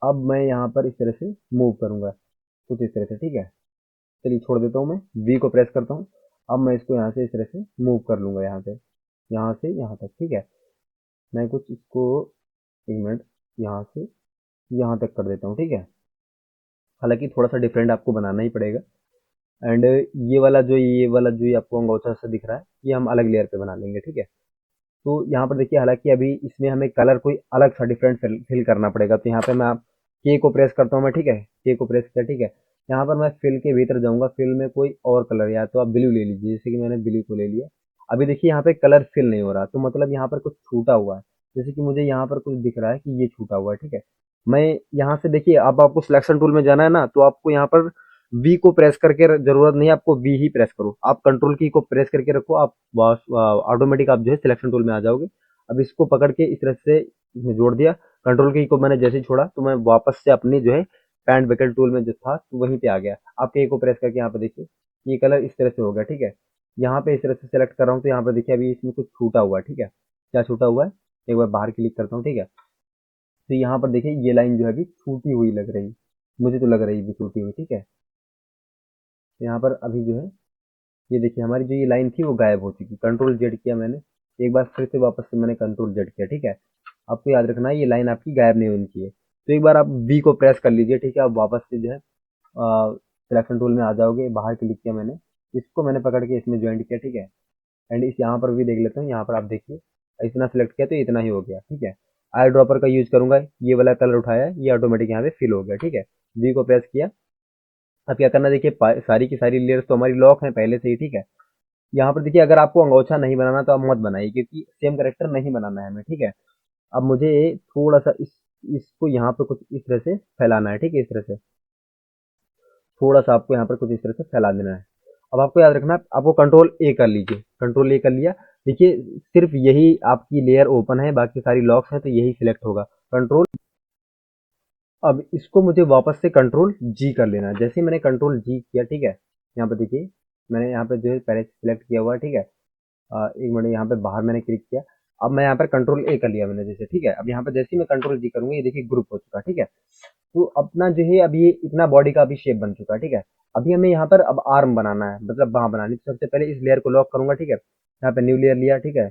अब मैं यहाँ पर इस तरह से मूव करूंगा कुछ इस तरह से, ठीक है। चलिए छोड़ देता हूँ, मैं वी को प्रेस करता हूँ। अब मैं इसको यहाँ से इस तरह से मूव कर लूंगा, यहाँ से यहाँ तक, ठीक है। मैं कुछ इसको एक मिनट यहाँ से यहाँ तक कर देता हूँ, ठीक है। हालांकि थोड़ा सा डिफरेंट आपको बनाना ही पड़ेगा। एंड ये वाला जो ये आपको अंगोछा सा दिख रहा है, ये हम अलग लेयर पे बना लेंगे, ठीक है। तो यहाँ पर देखिए, हालांकि अभी इसमें हमें कलर कोई अलग सा डिफरेंट फिल करना पड़ेगा। तो यहाँ पे मैं के को प्रेस करता हूँ मैं, ठीक है। के को प्रेस किया, ठीक है। यहाँ पर मैं फिल के भीतर जाऊंगा, फिल में कोई और कलर, या तो आप ब्लू ले लीजिए, जैसे कि मैंने ब्लू को ले लिया। अभी देखिए यहाँ पे कलर फिल नहीं हो रहा, तो मतलब यहाँ पर कुछ छूटा हुआ है। जैसे कि मुझे यहाँ पर कुछ दिख रहा है कि ये छूटा हुआ है, ठीक है। मैं यहाँ से देखिए, अब आपको सिलेक्शन टूल में जाना है ना, तो आपको यहाँ पर वी को प्रेस करके जरूरत नहीं है, आपको वी ही प्रेस करो। आप कंट्रोल की को प्रेस करके रखो, आप ऑटोमेटिक आप जो है सिलेक्शन टूल में आ जाओगे। अब इसको पकड़ के इस तरह से इसमें जोड़ दिया। कंट्रोल की को मैंने जैसे ही छोड़ा, तो मैं वापस से अपनी जो है पैंट बकेट टूल में जो था, तो वहीं पे आ गया। आप के को प्रेस करके यहाँ पे देखिए, ये कलर इस तरह से हो गया, ठीक है। यहाँ पे इस तरह से सेलेक्ट कर रहा हूँ, तो यहाँ पे देखिए अभी इसमें कुछ छूटा हुआ है, ठीक है। क्या छूटा हुआ है, एक बार बाहर क्लिक करता हूँ, ठीक है। तो यहाँ पर देखिए ये लाइन जो है अभी छूटी हुई लग रही, मुझे तो लग रही है छूटी हुई, ठीक है। तो यहाँ पर अभी जो है, ये देखिए हमारी जो ये लाइन थी वो गायब हो चुकी। कंट्रोल जेड किया मैंने, एक बार फिर से वापस से मैंने कंट्रोल जेड किया, ठीक है। आपको याद रखना है ये लाइन आपकी गायब नहीं होनी चाहिए। तो एक बार आप बी को प्रेस कर लीजिए, ठीक है। आप वापस से जो है सिलेक्शन टूल में आ जाओगे, बाहर क्लिक किया मैंने, इसको मैंने पकड़ के इसमें ज्वाइंट किया, ठीक है। एंड इस यहाँ पर भी देख लेते हैं, यहाँ पर आप देखिए इतना सेलेक्ट किया तो इतना ही हो गया, ठीक है। आई ड्रॉपर का यूज करूंगा, ये वाला कलर उठाया, ये ऑटोमेटिक यहाँ पे फिल हो गया, ठीक है। बी को प्रेस किया। अब क्या करना, देखिए सारी की सारी लेयर्स तो हमारी लॉक है पहले से ही, ठीक है। यहाँ पर देखिए, अगर आपको अंगोछा नहीं बनाना तो आप मत बनाइए, क्योंकि सेम करेक्टर नहीं बनाना है हमें, ठीक है। अब मुझे थोड़ा सा इसको यहाँ पे कुछ इस तरह से फैलाना है, ठीक है। इस तरह से थोड़ा सा आपको यहाँ पर कुछ इस तरह से फैला देना है। अब आपको याद रखना है, आपको कंट्रोल ए कर लीजिए, कंट्रोल ए कर लिया। देखिए सिर्फ यही आपकी लेयर ओपन है, बाकी सारी लॉक्स हैं, तो यही सिलेक्ट होगा कंट्रोल। अब इसको मुझे वापस से कंट्रोल जी कर लेना है। जैसे ही मैंने कंट्रोल जी किया, ठीक है, यहाँ पर देखिए मैंने यहाँ पे जो है पहले सिलेक्ट किया हुआ है, ठीक है। एक मिनट, यहाँ पे बाहर मैंने क्लिक किया। अब मैं यहाँ पर कंट्रोल ए कर लिया मैंने, जैसे, ठीक है। अब यहाँ पर जैसे ही मैं कंट्रोल जी करूंगा, ये देखिए ग्रुप हो चुका, ठीक है। तो अपना जो है अब ये इतना बॉडी का अभी शेप बन चुका है, ठीक है। अभी हमें यहाँ पर अब आर्म बनाना है, मतलब बाह बनानी। तो सबसे पहले इस लेयर को लॉक करूंगा, ठीक है। यहाँ पे न्यू लेयर लिया, ठीक है।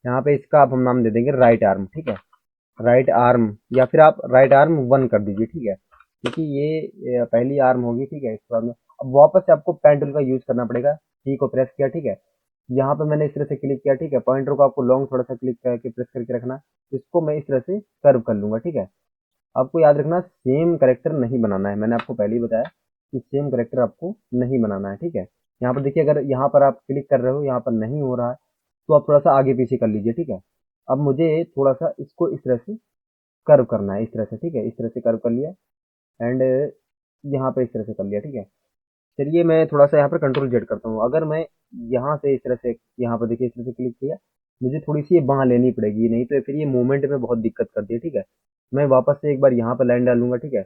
यहाँ पे इसका अब हम नाम दे देंगे राइट आर्म, ठीक है। राइट आर्म, या फिर आप राइट आर्म 1 कर दीजिए, ठीक है। क्योंकि ये पहली आर्म होगी, ठीक है। इसके बाद में अब वापस से आपको पेंटल का यूज करना पड़ेगा। टी को प्रेस किया, ठीक है। यहाँ पे मैंने इस तरह से क्लिक किया, ठीक है। पॉइंटर को आपको लॉन्ग थोड़ा सा क्लिक करके प्रेस करके रखना। इसको मैं इस तरह से कर्व कर लूंगा, ठीक है। आपको याद रखना, सेम करेक्टर नहीं बनाना है, मैंने आपको पहले ही बताया कि सेम करेक्टर आपको नहीं बनाना है, ठीक है। यहाँ पर देखिए, अगर यहाँ पर आप क्लिक कर रहे हो, यहाँ पर नहीं हो रहा है, तो आप थोड़ा सा आगे पीछे कर लीजिए, ठीक है। अब मुझे थोड़ा सा इसको इस तरह से कर्व करना है, इस तरह से, ठीक है। इस तरह से कर्व कर लिया। एंड यहाँ पे इस तरह से कर लिया, ठीक है। चलिए मैं थोड़ा सा यहाँ पर कंट्रोल जेड करता हूँ। अगर मैं यहाँ से इस तरह से, यहाँ पर देखिए इस तरह से क्लिक किया, मुझे थोड़ी सी ये बाँह लेनी पड़ेगी, नहीं तो फिर ये मूवमेंट में बहुत दिक्कत करती है, ठीक है। मैं वापस से एक बार यहाँ पर लाइन डालूंगा, ठीक है।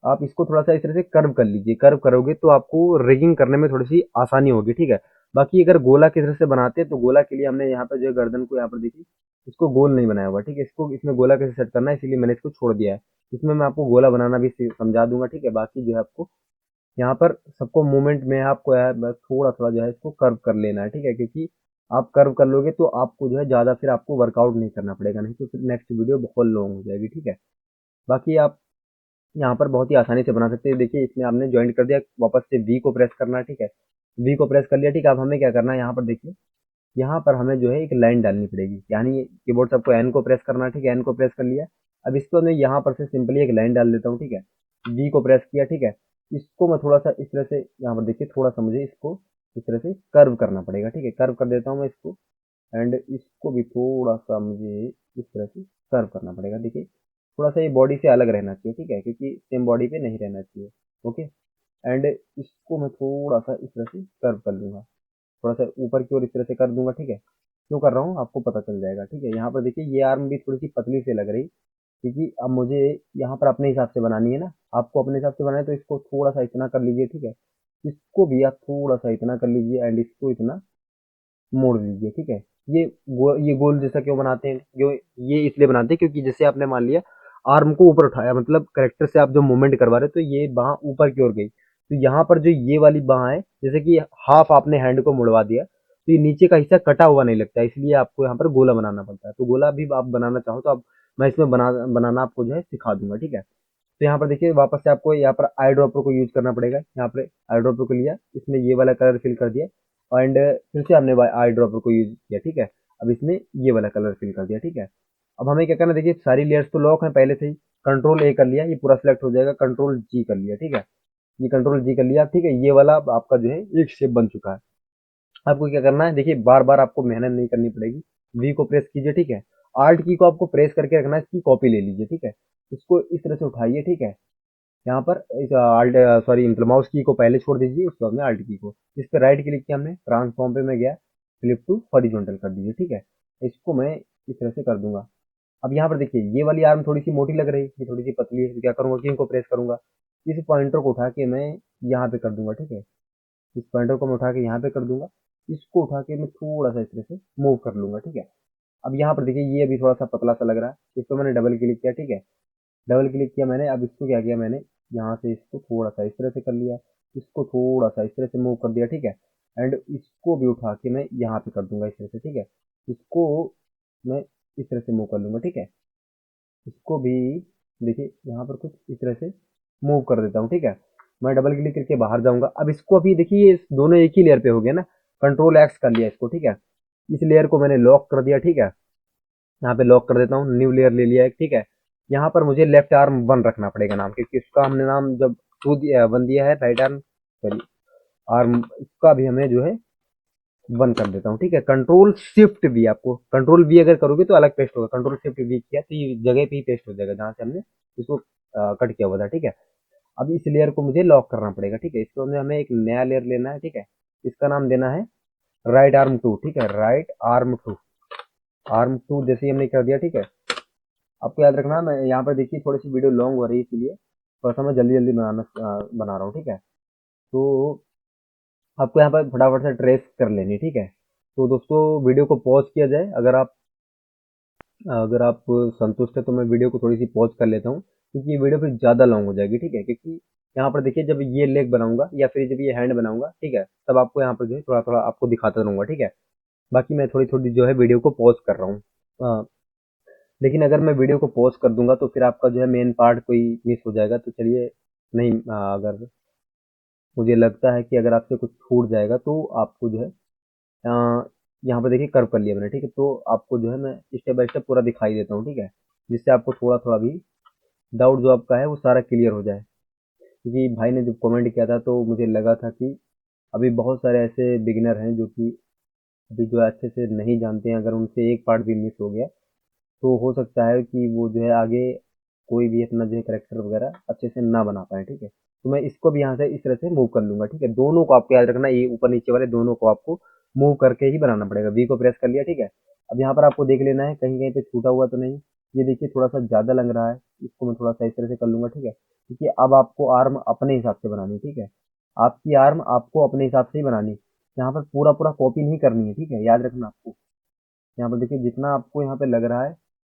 आप इसको थोड़ा सा इस तरह से कर्व कर लीजिए। कर्व करोगे तो आपको रिगिंग करने में थोड़ी सी आसानी होगी, ठीक है। बाकी अगर गोला की तरह से बनाते हैं, तो गोला के लिए हमने यहाँ पर जो है गर्दन को यहाँ पर देखिए, इसको गोल नहीं बनाया हुआ, ठीक है। इसको इसमें गोला कैसे सेट करना है, इसीलिए मैंने इसको छोड़ दिया है। इसमें मैं आपको गोला बनाना भी समझा दूंगा, ठीक है। बाकी जो है आपको यहाँ पर सबको मूवमेंट में आपको है बस थोड़ा थोड़ा जो है इसको कर्व कर लेना है, ठीक है। क्योंकि आप कर्व कर लोगे तो आपको जो है ज़्यादा फिर आपको वर्कआउट नहीं करना पड़ेगा, नहीं तो फिर नेक्स्ट वीडियो बहुत लॉन्ग हो जाएगी, ठीक है। बाकी आप यहाँ पर बहुत ही आसानी से बना सकते हैं। देखिए इसमें आपने ज्वाइंट कर दिया, वापस से वी को प्रेस करना है, ठीक है। वी को प्रेस कर लिया, ठीक है। अब हमें क्या करना है, यहाँ पर देखिए, यहाँ पर हमें जो है एक लाइन डालनी पड़ेगी, यानी कीबोर्ड से आपको एन को प्रेस करना है, ठीक है। एन को प्रेस कर लिया। अब इसको मैं यहाँ पर से सिंपली एक लाइन डाल देता हूँ, ठीक है। वी को प्रेस किया, ठीक है। इसको मैं थोड़ा सा इस तरह से यहाँ पर देखिए, थोड़ा सा मुझे इसको इस तरह से कर्व करना पड़ेगा। ठीक है, कर्व कर देता हूँ मैं इसको, एंड इसको भी थोड़ा सा मुझे इस तरह से कर्व करना पड़ेगा। देखिए थोड़ा सा ये बॉडी से अलग रहना चाहिए, ठीक है, क्योंकि सेम बॉडी पे नहीं रहना चाहिए। ओके, एंड इसको मैं थोड़ा सा इस तरह से कर्व कर लूंगा, थोड़ा सा ऊपर की ओर इस तरह से कर दूंगा। ठीक है, क्यों कर रहा हूँ आपको पता चल जाएगा। ठीक है, यहाँ पर देखिए ये आर्म भी थोड़ी सी पतली से लग रही, क्योंकि अब मुझे यहाँ पर अपने हिसाब से बनानी है ना, आपको अपने हिसाब से बनाना है तो इसको थोड़ा सा इतना कर लीजिए। ठीक है, इसको भी आप थोड़ा सा इतना कर लीजिए, एंड इसको इतना मोड़ लीजिए। ठीक है, ये गोल जैसा क्यों बनाते हैं, क्यों ये इसलिए बनाते हैं क्योंकि जैसे आपने मान लिया आर्म को ऊपर उठाया, मतलब करेक्टर से आप जो मूवमेंट करवा रहे हो, तो ये बाह ऊपर की ओर गई, तो यहाँ पर जो ये वाली बाह है, जैसे कि हाफ आपने हैंड को मुड़वा दिया, तो ये नीचे का हिस्सा कटा हुआ नहीं लगता, इसलिए आपको यहाँ पर गोला बनाना पड़ता है। तो गोला भी आप बनाना चाहो तो आप, मैं इसमें बनाना आपको जो है सिखा दूंगा। ठीक है, तो यहाँ पर देखिए वापस से आपको यहाँ पर आई ड्रॉपर को यूज करना पड़ेगा। यहाँ पर आई ड्रॉपर को लिया, इसमें ये वाला कलर फिल कर दिया, एंड फिर से हमने आई ड्रॉपर को यूज किया। ठीक है, अब इसमें ये वाला कलर फिल कर दिया। ठीक है, अब हमें क्या करना है, देखिए सारी लेयर्स तो लॉक हैं पहले से ही, कंट्रोल ए कर लिया, ये पूरा सिलेक्ट हो जाएगा, कंट्रोल जी कर लिया। ठीक है, ये कंट्रोल जी कर लिया। ठीक है, ये वाला अब आपका जो है एक शेप बन चुका है। आपको क्या करना है, देखिए बार बार आपको मेहनत नहीं करनी पड़ेगी, वी को प्रेस कीजिए। ठीक है, आल्ट की को आपको प्रेस करके रखना है, इसकी कॉपी ले लीजिए। ठीक है, इसको इस तरह से उठाइए। ठीक है, यहाँ पर इस आल्ट सॉरी माउस की को पहले छोड़ दीजिए, उसके बाद में आल्ट की को, इस पर राइट क्लिक किया हमने, ट्रांसफॉर्म पे मैं गया, फ्लिप टू हॉरिजॉन्टल कर दीजिए। ठीक है, इसको मैं इस तरह से कर दूंगा। अब यहाँ पर देखिए ये वाली आर्म थोड़ी सी मोटी लग रही है, ये थोड़ी सी पतली है, तो क्या करूंगा कि इनको प्रेस करूंगा, इस पॉइंटर को उठा के मैं यहाँ पे कर दूंगा। ठीक है, इस पॉइंटर को मैं उठा के यहाँ पे कर दूंगा, इसको उठा के मैं थोड़ा सा इस तरह से मूव कर लूंगा। ठीक है, अब यहाँ पर देखिए ये अभी थोड़ा सा पतला सा लग रहा है, इस पर मैंने डबल क्लिक किया। ठीक है, डबल क्लिक किया मैंने, अब इसको क्या किया मैंने, यहाँ से इसको थोड़ा सा इस तरह से कर लिया, इसको थोड़ा सा इस तरह से मूव कर दिया। ठीक है, एंड इसको भी उठा के मैं यहाँ पे कर दूंगा इस तरह से। ठीक है, इसको मैं इस तरह से मूव कर लूंगा। ठीक है, इसको भी देखिए यहाँ पर कुछ इस तरह से मूव कर देता हूँ। ठीक है, मैं डबल क्लिक करके बाहर जाऊंगा। अब इसको अभी देखिए ये दोनों एक ही लेयर पे हो गया ना, कंट्रोल एक्स कर लिया इसको। ठीक है, इस लेयर को मैंने लॉक कर दिया। ठीक है, यहाँ पे लॉक कर देता हूँ, न्यू लेयर ले लिया एक। ठीक है, यहाँ पर मुझे लेफ्ट आर्म वन रखना पड़ेगा नाम, क्योंकि इसका हमने नाम जब टू दिया वन दिया है, राइट आर्म सॉरी आर्म, इसका भी हमें जो है वन कर देता हूँ। ठीक है, कंट्रोल शिफ्ट वी, आपको कंट्रोल वी अगर करोगे तो अलग पेस्ट होगा, कंट्रोल शिफ्ट वी किया तो ये जगह पे ही पेस्ट हो जाएगा जहाँ से हमने इसको कट किया हुआ था। ठीक है, अब इस लेयर को मुझे लॉक करना पड़ेगा। ठीक है, इसको हमें एक नया लेयर लेना है। ठीक है, इसका नाम देना है राइट आर्म टू। ठीक है, right arm two, arm two जैसे ही हमने कर दिया। ठीक है, आपको याद रखना, मैं यहाँ पर देखिए थोड़ी सी वीडियो लॉन्ग हो रही है, इसलिए थोड़ा सा मैं जल्दी जल्दी बना रहा हूँ। ठीक है, तो आपको यहाँ पर फटाफट से ट्रेस कर लेनी। ठीक है, तो दोस्तों वीडियो को पॉज किया जाए, अगर आप संतुष्ट है तो मैं वीडियो को थोड़ी सी पॉज कर लेता हूँ, क्योंकि ये वीडियो फिर ज़्यादा लॉन्ग हो जाएगी। ठीक है, क्योंकि यहाँ पर देखिए जब ये लेग बनाऊंगा या फिर जब ये हैंड बनाऊंगा, ठीक है, तब आपको यहाँ पर जो है थोड़ा थोड़ा आपको दिखाता रहूंगा। ठीक है, बाकी मैं थोड़ी थोड़ी जो है वीडियो को पॉज कर रहा हूँ। लेकिन अगर मैं वीडियो को पॉज कर दूंगा तो फिर आपका जो है मेन पार्ट कोई मिस हो जाएगा, तो चलिए नहीं, अगर मुझे लगता है कि अगर आपसे कुछ छूट जाएगा तो आपको जो है यहाँ पर देखिए कर्व कर लिया मैंने। ठीक है, तो आपको जो है मैं स्टेप बाय स्टेप पूरा दिखाई देता हूँ। ठीक है, जिससे आपको थोड़ा थोड़ा भी डाउट जो आपका है वो सारा क्लियर हो जाए, क्योंकि भाई ने जब कमेंट किया था तो मुझे लगा था कि अभी बहुत सारे ऐसे बिगिनर हैं जो कि अभी जो है अच्छे से नहीं जानते हैं, अगर उनसे एक पार्ट भी मिस हो गया तो हो सकता है कि वो जो है आगे कोई भी अपना जो है करेक्टर वगैरह अच्छे से ना बना पाए। ठीक है, तो मैं इसको भी यहाँ से इस तरह से मूव कर लूंगा। ठीक है, दोनों को आपको याद रखना, ये ऊपर नीचे वाले दोनों को आपको मूव करके ही बनाना पड़ेगा। वी को प्रेस कर लिया। ठीक है, अब यहाँ पर आपको देख लेना है कहीं कहीं पे छूटा हुआ तो नहीं, ये देखिए थोड़ा सा ज़्यादा लग रहा है, इसको मैं थोड़ा सा इस तरह से कर लूंगा। ठीक है, क्योंकि अब आपको आर्म अपने हिसाब से बनानी। ठीक है, आपकी आर्म आपको अपने हिसाब से ही बनानी, यहाँ पर पूरा पूरा कॉपी नहीं करनी है। ठीक है, याद रखना आपको, यहाँ पर देखिए जितना आपको यहाँ पे लग रहा है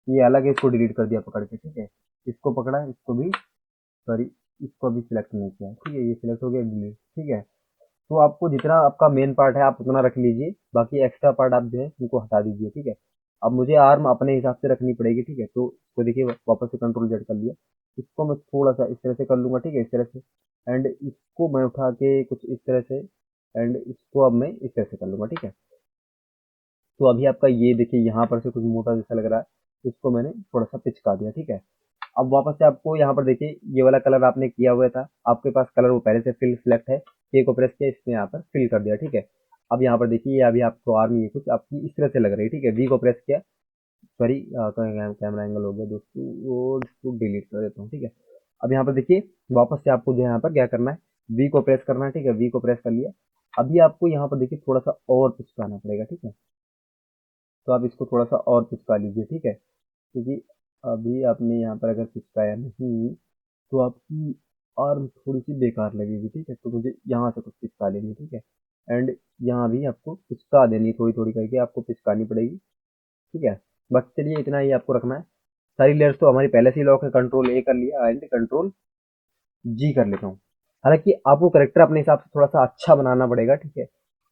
ये अलग है, इसको डिलीट कर दिया पकड़ के। ठीक है, इसको पकड़ा, इसको भी सॉरी, इसको भी सिलेक्ट नहीं किया। ठीक है, ये सिलेक्ट हो गया, डिलीट। ठीक है, तो आपको जितना आपका मेन पार्ट है आप उतना रख लीजिए, बाकी एक्स्ट्रा पार्ट आप जो है उनको हटा दीजिए। ठीक है, अब मुझे आर्म अपने हिसाब से रखनी पड़ेगी। ठीक है, तो इसको देखिए वापस से कंट्रोल जेड कर लिया, इसको मैं थोड़ा सा इस तरह से कर लूंगा। ठीक है, इस तरह से, एंड इसको मैं उठा के कुछ इस तरह से, एंड इसको अब मैं इस तरह से कर लूंगा। ठीक है, तो अभी आपका ये देखिए यहाँ पर से कुछ मोटा जैसा लग रहा है, इसको मैंने थोड़ा सा पिचका दिया। ठीक है, अब वापस से आपको यहाँ पर देखिए ये वाला कलर आपने किया हुआ था, आपके पास कलर वो पहले से फिल सिलेक्ट है, के को प्रेस किया, इसमें यहाँ पर फिल कर दिया, ठीक है। अब यहाँ पर देखिए अभी आपको आर्मी ये कुछ आपकी इस तरह से लग रही है, ठीक है। वी को प्रेस किया, सॉरी कैमरा एंगल हो गया दोस्तों, वो इसको डिलीट कर देता हूँ, ठीक है। अब यहाँ पर देखिए वापस से आपको जो है यहाँ पर क्या करना है, वी को प्रेस करना है, ठीक है। वी को प्रेस कर लिया। अभी आपको यहाँ पर देखिए थोड़ा सा और पिचकाना पड़ेगा, ठीक है। तो आप इसको थोड़ा सा और पिचका लीजिए, ठीक है, क्योंकि अभी आपने यहाँ पर अगर पिचकाया नहीं तो आपकी आर्म थोड़ी सी बेकार लगेगी, ठीक है। तो मुझे यहाँ से कुछ पिचका लेनी है, ठीक है। एंड यहाँ भी आपको पिचका देनी है, थोड़ी थोड़ी करके आपको पिचकानी पड़ेगी, ठीक है। बस चलिए इतना ही आपको रखना है। सारी लेयर्स तो हमारी पहले से ही लॉक है, कंट्रोल ए कर लिया एंड कंट्रोल जी कर लेता हूँ। हालांकि आपको करेक्टर अपने हिसाब से थोड़ा सा अच्छा बनाना पड़ेगा, ठीक है।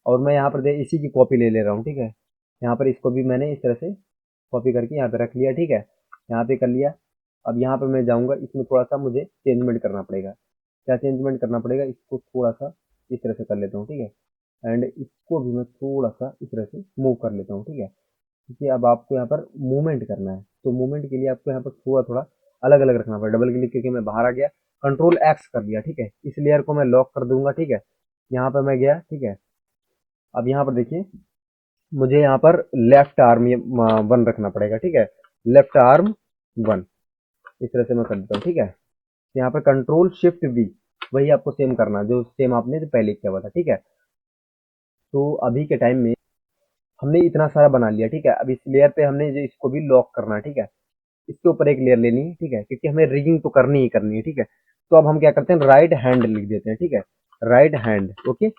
और मैं यहाँ पर इसी की कॉपी ले ले रहा हूँ, ठीक है। यहाँ पर इसको भी मैंने इस तरह से कॉपी करके यहाँ पे रख लिया, ठीक है। यहाँ पे कर लिया। अब यहाँ पे मैं जाऊँगा, इसमें थोड़ा सा मुझे चेंजमेंट करना पड़ेगा। क्या चेंजमेंट करना पड़ेगा, इसको थोड़ा सा इस तरह से कर लेता हूँ, ठीक है। एंड इसको भी मैं थोड़ा सा इस तरह से मूव कर लेता हूँ, ठीक है। क्योंकि अब आपको यहाँ पर मूवमेंट करना है, तो मूवमेंट के लिए आपको यहाँ पर थोड़ा थोड़ा अलग अलग रखना पड़ेगा। डबल क्लिक करके मैं बाहर आ गया, कंट्रोल एक्स कर दिया, ठीक है। इस लेयर को मैं लॉक कर दूंगा, ठीक है। यहाँ पर मैं गया, ठीक है। अब यहाँ पर देखिए मुझे यहाँ पर लेफ्ट आर्म वन रखना पड़ेगा, ठीक है। लेफ्ट आर्म वन इस तरह से मैं कर देता हूँ, ठीक है। यहाँ पर कंट्रोल शिफ्ट वी, वही आपको सेम करना है जो सेम आपने जो पहले किया हुआ था, ठीक है। तो अभी के टाइम में हमने इतना सारा बना लिया, ठीक है। अब इस लेयर पे हमने जो इसको भी लॉक करना है, ठीक है। इसके ऊपर एक लेयर लेनी है, ठीक है, क्योंकि हमें रिगिंग तो करनी ही करनी है, ठीक है। तो अब हम क्या करते हैं, राइट हैंड लिख देते हैं, ठीक है। Right hand, okay.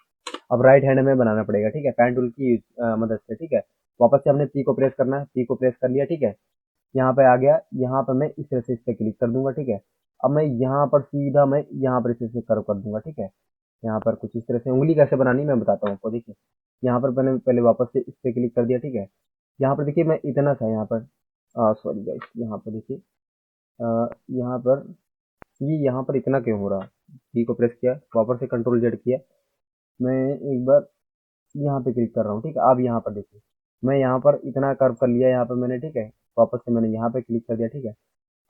अब राइट हैंड हमें बनाना पड़ेगा, ठीक है, पेन टूल की मदद से, ठीक है। वापस से हमने पी को प्रेस करना है, पी को प्रेस कर लिया, ठीक है। यहाँ पे आ गया, यहाँ पर मैं इस तरह से इस पर क्लिक कर दूंगा, ठीक है। अब मैं यहाँ पर सीधा मैं यहाँ पर इस तरह से कर्व कर दूंगा, ठीक है। यहाँ पर कुछ इस तरह से उंगली कैसे बनानी मैं बताता हूँ आपको, देखिए। यहाँ पर मैंने पहले वापस से इस पर क्लिक कर दिया, ठीक है। यहाँ पर देखिए मैं इतना सा यहाँ पर सॉरी गाइस, यहाँ पर देखिए यहाँ पर ये यहाँ पर इतना क्यों हो रहा, की को प्रेस किया, वापस से कंट्रोल जेड किया, मैं एक बार यहाँ पे क्लिक कर रहा हूँ, ठीक है। अब यहाँ पर देखिए मैं यहाँ पर इतना कर्व कर लिया यहाँ पर मैंने, ठीक है। वापस से मैंने यहाँ पे क्लिक कर दिया, ठीक है।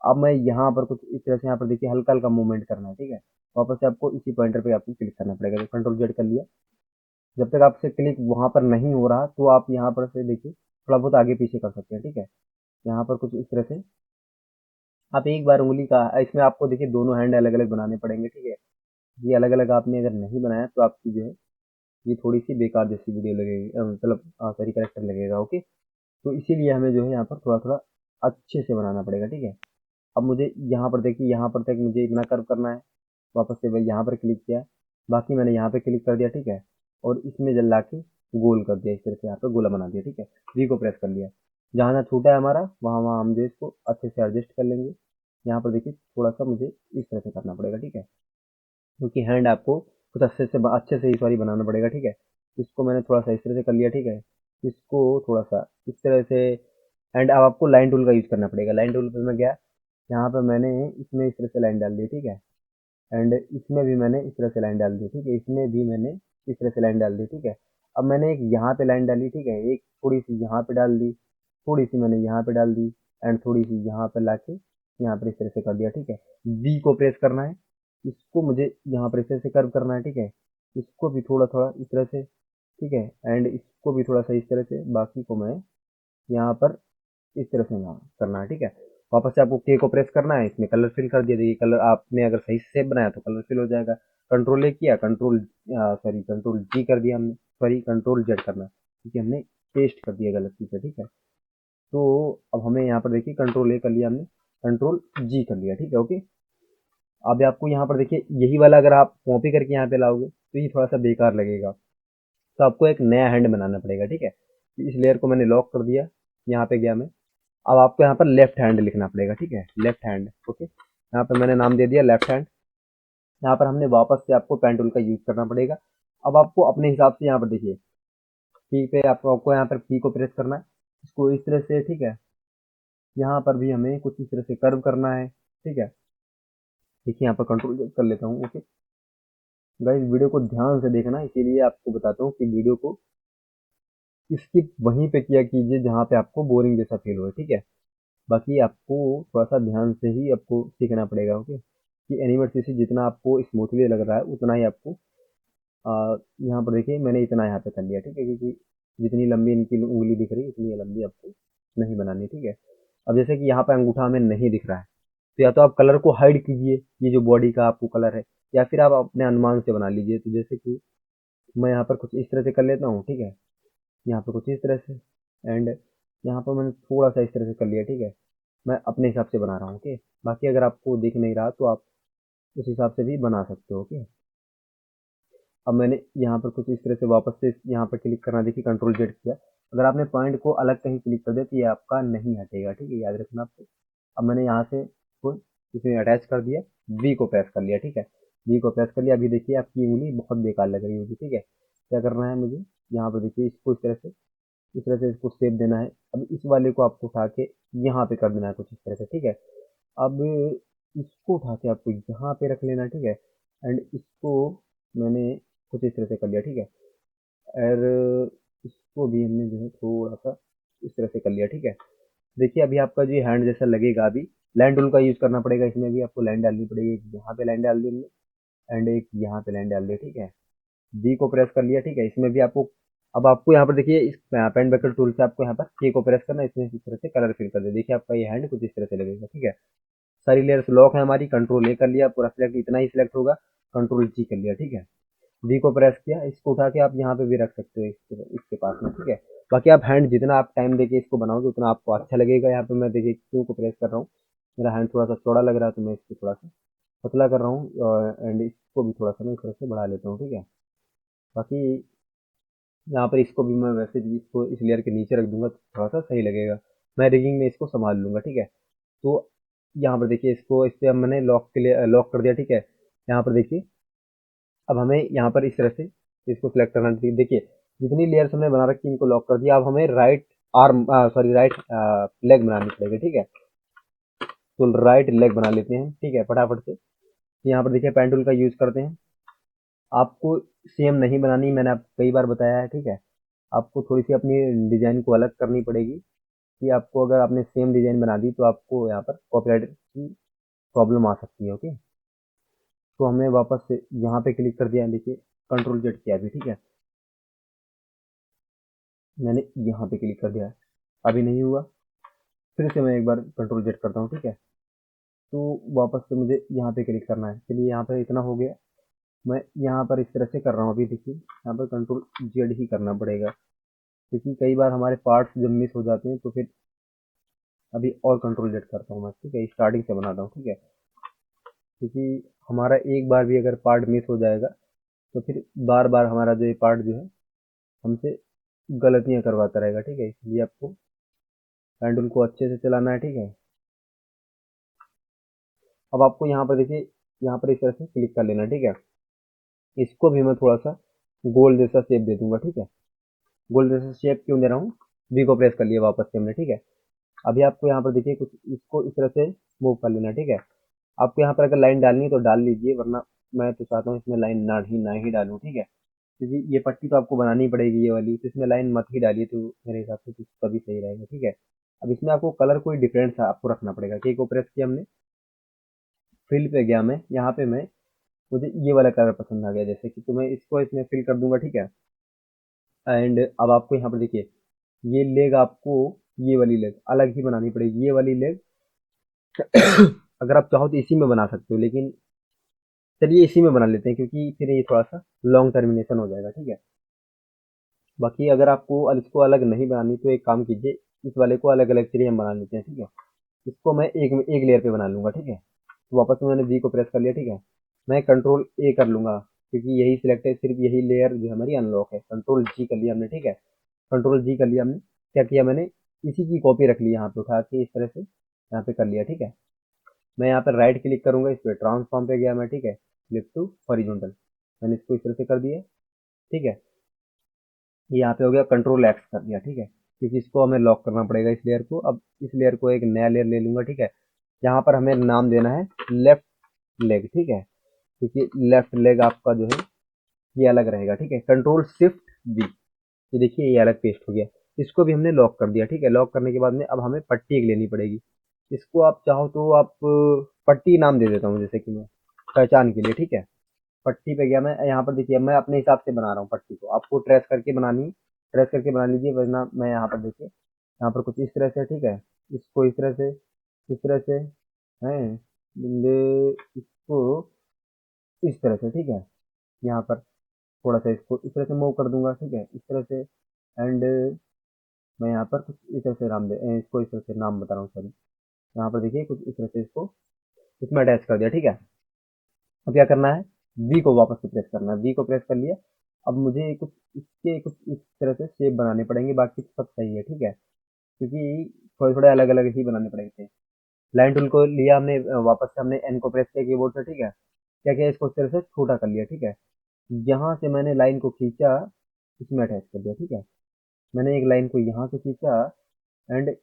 अब मैं यहाँ पर कुछ इस तरह से यहाँ पर देखिए हल्का हल्का मूवमेंट करना है, ठीक है। वापस से आपको इसी पॉइंटर पे आपको क्लिक करना पड़ेगा, तो कंट्रोल जेड कर लिया। जब तक आपसे क्लिक वहां पर नहीं हो रहा तो आप यहाँ पर से देखिए थोड़ा बहुत आगे पीछे कर सकते हैं, ठीक है। यहाँ पर कुछ इस तरह से आप एक बार उंगली का, इसमें आपको देखिए दोनों हैंड अलग अलग बनाने पड़ेंगे, ठीक है। ये अलग अलग आपने अगर नहीं बनाया तो आपकी जो है ये थोड़ी सी बेकार जैसी वीडियो लगेगी, मतलब सॉरी करेक्टर लगेगा, ओके। तो इसीलिए हमें जो है यहाँ पर थोड़ा थोड़ा अच्छे से बनाना पड़ेगा, ठीक है। अब मुझे यहाँ पर देखिए यहाँ पर तक मुझे इतना कर्व करना है। वापस से भाई यहाँ पर क्लिक किया, बाकी मैंने यहाँ पे क्लिक कर दिया, ठीक है। और इसमें जल ला के गोल कर दिया, इस तरह से यहाँ पे गोला बना दिया, ठीक है। वी को प्रेस कर लिया, जहाँ जहाँ छूटा है हमारा वहाँ वहाँ हम जो इसको अच्छे से एडजस्ट कर लेंगे। यहाँ पर देखिए थोड़ा सा मुझे इस तरह से करना पड़ेगा, ठीक है, क्योंकि हैंड आपको कुछ अच्छे से ही सॉरी बनाना पड़ेगा, ठीक है। इसको मैंने थोड़ा सा इस तरह से कर लिया, ठीक है। इसको थोड़ा सा इस तरह से। एंड अब आपको लाइन टूल का यूज करना पड़ेगा। लाइन टूल पे मैं गया, यहाँ पे मैंने इसमें इस तरह से लाइन डाल दी, ठीक है। एंड इसमें भी मैंने इस तरह से लाइन डाल दी, ठीक है। इसमें भी मैंने इस तरह से लाइन डाल दी, ठीक है। अब मैंने एक यहाँ पे लाइन डाली, ठीक है, एक थोड़ी सी यहाँ पे डाल दी, थोड़ी सी मैंने यहाँ पे डाल दी, एंड थोड़ी सी यहाँ पे लाके यहाँ पर इस तरह से कर दिया, ठीक है। वी को प्रेस करना है, इसको मुझे यहाँ पर इस तरह से कर्व करना है, ठीक है। इसको भी थोड़ा थोड़ा इस तरह से, ठीक है। एंड इसको भी थोड़ा सा इस तरह से, बाकी को मैं यहाँ पर इस तरह से यहाँ करना है, ठीक है। वापस से आपको के को प्रेस करना है, इसमें कलर फिल कर दिया, देखिए कलर आपने अगर सही से बनाया तो कलर फिल हो जाएगा। कंट्रोल ए किया, कंट्रोल जी कर दिया हमने, सॉरी कंट्रोल जेड करना है, क्योंकि हमने पेस्ट कर दिया गलत चीज़ है, ठीक है। तो अब हमें यहाँ पर देखिए कंट्रोल ए कर लिया हमने, कंट्रोल जी कर लिया, ठीक है, ओके। अब आपको यहाँ पर देखिए यही वाला अगर आप कॉपी करके यहाँ पे लाओगे तो ये थोड़ा सा बेकार लगेगा, तो आपको एक नया हैंड बनाना पड़ेगा, ठीक है। इस लेयर को मैंने लॉक कर दिया, यहाँ पे गया मैं। अब आपको यहाँ पर लेफ्ट हैंड लिखना पड़ेगा, ठीक है, लेफ्ट हैंड, ओके। यहाँ पे मैंने नाम दे दिया लेफ्ट हैंड। यहाँ पर हमने वापस से आपको पेन टूल का यूज करना पड़ेगा। अब आपको अपने हिसाब से यहाँ पर देखिए पी पे आपको यहाँ पर पी को प्रेस करना है, इसको इस तरह से, ठीक है। यहाँ पर भी हमें कुछ इस तरह से कर्व करना है, ठीक है। देखिए यहाँ पर कंट्रोल कर लेता हूँ, ओके। गाइस वीडियो को ध्यान से देखना, इसीलिए आपको बताता हूँ कि वीडियो को स्किप वहीं पे किया कीजिए जहाँ पे आपको बोरिंग जैसा फील हो, ठीक है। बाकी आपको थोड़ा सा ध्यान से ही आपको सीखना पड़ेगा, ओके। कि एनिमेट सीसी जितना आपको स्मूथली लग रहा है उतना ही आपको यहाँ पर देखिए मैंने इतना यहाँ पे कर लिया, ठीक है, क्योंकि जितनी लंबी इनकी उंगली दिख रही है इतनी लंबी आपको नहीं बनानी, ठीक है। अब जैसे कि यहाँ पे अंगूठा हमें नहीं दिख रहा है, तो या तो आप कलर को हाइड कीजिए, ये जो बॉडी का आपको कलर है, या फिर आप अपने अनुमान से बना लीजिए। तो जैसे कि मैं यहाँ पर कुछ इस तरह से कर लेता हूँ, ठीक है, यहाँ पे कुछ इस तरह से, एंड यहाँ पर मैंने थोड़ा सा इस तरह से कर लिया, ठीक है। मैं अपने हिसाब से बना रहा हूँ, ओके। बाकी अगर आपको दिख नहीं रहा तो आप उस हिसाब से भी बना सकते हो, ओके। अब मैंने यहाँ पर कुछ इस तरह से वापस से यहाँ पर क्लिक करना, देखिए कंट्रोल जेड किया। अगर आपने पॉइंट को अलग कहीं क्लिक कर दिया तो ये आपका नहीं हटेगा, ठीक है, याद रखना आपको। अब मैंने यहाँ से को इसमें अटैच कर दिया, वी को प्रेस कर लिया, ठीक है। वी को प्रेस कर लिया। अभी देखिए आपकी उंगली बहुत बेकार लग रही होगी, ठीक है। क्या करना है मुझे, यहाँ पर देखिए इसको इस तरह से इसको शेप देना है। अब इस वाले को आपको उठा के यहाँ पे कर देना है कुछ इस तरह से, ठीक है। अब इसको उठा के आपको यहाँ पे रख लेना, ठीक है। एंड इसको मैंने कुछ इस तरह से कर लिया, ठीक है। और इसको भी हमने जो है थोड़ा सा इस तरह से कर लिया, ठीक है। देखिए अभी आपका जो हैंड जैसा लगेगा, अभी लाइन टूल का यूज करना पड़ेगा। इसमें भी आपको लाइन डालनी पड़ेगी, एक यहाँ पे लाइन डाल दी हमने एंड एक यहाँ पे लाइन डाल दी, ठीक है। डी को प्रेस कर लिया, ठीक है। इसमें भी आपको, अब आपको यहाँ पर देखिए इस पेन बकल टूल से आपको यहाँ पर के को प्रेस करना है, इसमें इस तरह से कलर फिल कर दे। देखिए आपका ये हैंड कुछ इस तरह से लगेगा, ठीक है। सारी लेयर्स लॉक है हमारी, कंट्रोल ए कर लिया, पूरा सिलेक्ट इतना ही सिलेक्ट होगा, कंट्रोल जी कर लिया, ठीक है। वी को प्रेस किया, इसको उठा के आप यहाँ पे भी रख सकते हो इसके पास में, ठीक है। बाकी आप हैंड जितना आप टाइम देके इसको बनाओगे उतना आपको अच्छा लगेगा। यहाँ पे मैं देखिए क्यू को प्रेस कर रहा हूँ, मेरा हैंड थोड़ा सा चौड़ा लग रहा है तो मैं इसको थोड़ा सा पतला कर रहा हूँ एंड इसको भी थोड़ा सा मैं इस तरह से बढ़ा लेता हूँ, ठीक है। बाकी यहाँ पर इसको भी मैं वैसे भी इसको इस लेयर के नीचे रख दूंगा तो थोड़ा सा सही लगेगा। मैं रिगिंग में इसको संभाल लूंगा, ठीक है। तो यहाँ पर देखिए इसको इस पे अब मैंने लॉक के लिए लॉक कर दिया, ठीक है। यहाँ पर देखिए अब हमें यहाँ पर इस तरह से इसको सिलेक्ट करना चाहिए। देखिए जितनी लेयर्स हमने बना रखी इनको लॉक कर दिया। अब हमें right arm sorry right leg बनानी पड़ेगी, ठीक है। तो राइट लेग बना लेते हैं, ठीक है, फटाफट से। यहाँ पर देखिए पेन टूल का यूज करते हैं। आपको सेम नहीं बनानी, मैंने आपको कई बार बताया है, ठीक है। आपको थोड़ी सी अपनी डिजाइन को अलग करनी पड़ेगी, कि आपको अगर आपने सेम डिजाइन बना दी तो आपको यहाँ पर कॉपीराइट की प्रॉब्लम आ सकती है, ओके। तो हमने वापस से यहाँ पे क्लिक कर दिया, देखिए कंट्रोल जेड किया अभी, ठीक है। मैंने यहाँ पे क्लिक कर दिया, अभी नहीं हुआ। फिर से मैं एक बार कंट्रोल जेड करता हूँ, ठीक है। तो वापस से मुझे यहाँ पे क्लिक करना है। चलिए यहाँ पर इतना हो गया। मैं यहाँ पर इस तरह से कर रहा हूँ, अभी देखिए यहाँ पर कंट्रोल जेड ही करना पड़ेगा, क्योंकि कई बार हमारे पार्ट्स जब मिस हो जाते हैं तो फिर अभी और कंट्रोल जेड करता हूँ मैं, ठीक है, स्टार्टिंग से बनाता हूँ, ठीक है। क्योंकि हमारा एक बार भी अगर पार्ट मिस हो जाएगा तो फिर बार बार हमारा जो ये पार्ट जो है हमसे गलतियां करवाता रहेगा, ठीक है। इसलिए आपको हैंडल को अच्छे से चलाना है, ठीक है। अब आपको यहाँ पर देखिए यहाँ पर इस तरह से क्लिक कर लेना, ठीक है। इसको भी मैं थोड़ा सा गोल जैसा शेप दे दूंगा, ठीक है। गोल जैसा शेप क्यों दे रहा हूँ, वी को प्रेस कर लिया वापस से हमने, ठीक है। अभी आपको यहाँ पर देखिए कुछ इसको इस तरह से मूव कर लेना, ठीक है। आपको यहाँ पर अगर लाइन डालनी है तो डाल लीजिए, वरना मैं तो चाहता हूँ इसमें लाइन ना ही डालूं, ठीक है। क्योंकि ये पट्टी तो आपको बनानी पड़ेगी ये वाली, तो इसमें लाइन मत ही डालिए, तो मेरे हिसाब से तो तभी सही रहेगा, ठीक है। अब इसमें आपको कलर कोई डिफरेंट सा आपको रखना पड़ेगा। के को प्रेस किया हमने, फिल पे गया मैं, यहाँ पे मैं मुझे ये वाला कलर पसंद आ गया, जैसे कि तो मैं इसको इसमें फिल कर दूंगा, ठीक है। एंड अब आपको यहाँ पर देखिए ये लेग आपको ये वाली लेग अलग ही बनानी पड़ेगी। ये वाली लेग अगर आप चाहो तो इसी में बना सकते हो, लेकिन चलिए इसी में बना लेते हैं, क्योंकि फिर ये थोड़ा सा लॉन्ग टर्मिनेशन हो जाएगा, ठीक है। बाकी अगर आपको इसको अलग नहीं बनानी तो एक काम कीजिए, इस वाले को अलग अलग चलिए हम बना लेते हैं, ठीक है। इसको मैं एक लेयर पे बना लूंगा, ठीक है। तो वापस में मैंने वी को प्रेस कर लिया, ठीक है। मैं कंट्रोल ए कर लूंगा, क्योंकि यही सिलेक्ट है, सिर्फ यही लेयर जो हमारी अनलॉक है। कंट्रोल जी कर लिया हमने, ठीक है। कंट्रोल जी कर लिया हमने। क्या किया मैंने, इसी की कॉपी रख ली यहाँ पे उठा के इस तरह से यहाँ पे कर लिया, ठीक है। मैं यहाँ पर राइट क्लिक करूंगा, इस पर ट्रांसफॉर्म पे गया मैं, ठीक है। फ्लिप टू हॉरिजॉन्टल, मैंने इसको इस तरह से कर दिया, ठीक है। ये यहाँ पे हो गया, कंट्रोल एक्स कर दिया, ठीक है। क्योंकि इसको हमें लॉक करना पड़ेगा इस लेयर को। अब इस लेयर को एक नया लेयर ले लूंगा, ठीक है। यहाँ पर हमें नाम देना है लेफ्ट लेग, ठीक है। क्योंकि लेफ्ट लेग आपका जो है ये अलग रहेगा, ठीक है। कंट्रोल शिफ्ट बी, ये देखिए ये अलग पेस्ट हो गया। इसको भी हमने लॉक कर दिया, ठीक है। लॉक करने के बाद में अब हमें पट्टी एक लेनी पड़ेगी। इसको आप चाहो तो आप पट्टी नाम दे देता हूँ, जैसे कि मैं पहचान के लिए, ठीक है। पट्टी पे गया मैं, यहाँ पर देखिए मैं अपने हिसाब से बना रहा हूँ पट्टी को, आपको ट्रेस करके बनानी है, ट्रेस करके बना लीजिए, वरना मैं यहाँ पर देखिए, यहाँ पर कुछ इस तरह से, ठीक है। इसको इस तरह से, इस तरह से है, इसको इस तरह से, ठीक है। यहाँ पर थोड़ा सा इसको इस तरह से मूव कर दूंगा, ठीक है, इस तरह से। एंड मैं यहाँ पर कुछ इस तरह से इसको इस तरह से नाम बता रहा हूँ, सॉरी। यहाँ पर देखिए कुछ इस तरह से इसको इसमें अटैच कर दिया, ठीक है। अब क्या करना है, वी को वापस से प्रेस करना है, वी को प्रेस कर लिया। अब मुझे कुछ इसके कुछ इस तरह से शेप बनाने पड़ेंगे, बाकी तो सब सही है, ठीक है, क्योंकि थोड़े थोड़े अलग अलग ही बनाने पड़ेंगे। लाइन टूल को लिया हमने, वापस से हमने एन को प्रेस किया कीबोर्ड से, ठीक है। क्या किया, इसको इस तरह से छोटा कर लिया, ठीक है। यहाँ से मैंने लाइन को खींचा, इसमें अटैच कर दिया, ठीक है। मैंने एक लाइन को यहाँ से खींचा एंड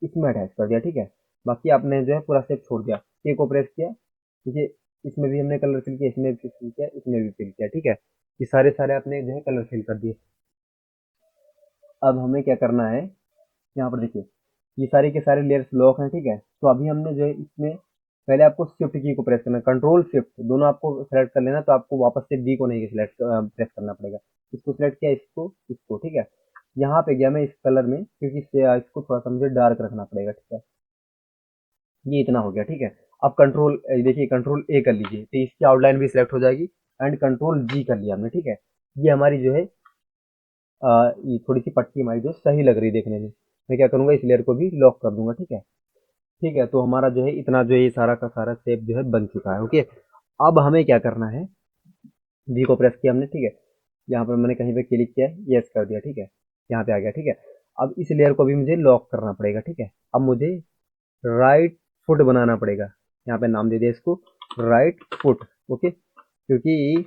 इसमें अटैच कर दिया, ठीक है। बाकी आपने जो है पूरा स्टेप छोड़ दिया, ए को प्रेस किया, देखिए इसमें भी हमने कलर फिल किया, इसमें भी फिल किया, इसमें भी फिल किया, ठीक है। ये सारे सारे आपने जो है कलर फिल कर दिए। अब हमें क्या करना है, यहाँ पर देखिए ये सारे के सारे लेयर्स लॉक हैं, ठीक है। तो अभी हमने जो है इसमें पहले आपको शिफ्ट की को प्रेस करना, कंट्रोल शिफ्ट दोनों आपको सेलेक्ट कर लेना, तो आपको वापस से बी को नहीं सिलेक्ट प्रेस करना पड़ेगा। इसको सिलेक्ट किया, इसको ठीक है। यहाँ पे गया मैं इस कलर में, क्योंकि इसको थोड़ा सा मुझे डार्क रखना पड़ेगा, ठीक है। ये इतना हो गया, ठीक है। अब कंट्रोल देखिए, कंट्रोल ए कर लीजिए, तो इसकी आउटलाइन भी सिलेक्ट हो जाएगी। एंड कंट्रोल जी कर लिया हमने, ठीक है। ये हमारी जो है ये थोड़ी सी पट्टी हमारी जो सही लग रही है देखने में। मैं क्या करूंगा, इस लेयर को भी लॉक कर दूंगा, ठीक है। ठीक है, तो हमारा जो है इतना जो है ये सारा का सारा शेप जो है बन चुका है, ओके। अब हमें क्या करना है, वी को प्रेस किया हमने, ठीक है। यहाँ पर मैंने कहीं पे क्लिक किया है, यस कर दिया, ठीक है। यहाँ पे आ गया, ठीक है। अब इस लेयर को भी मुझे लॉक करना पड़ेगा, ठीक है। अब मुझे राइट फुट बनाना पड़ेगा, यहाँ पे नाम दे दिया इसको राइट फुट, ओके। क्योंकि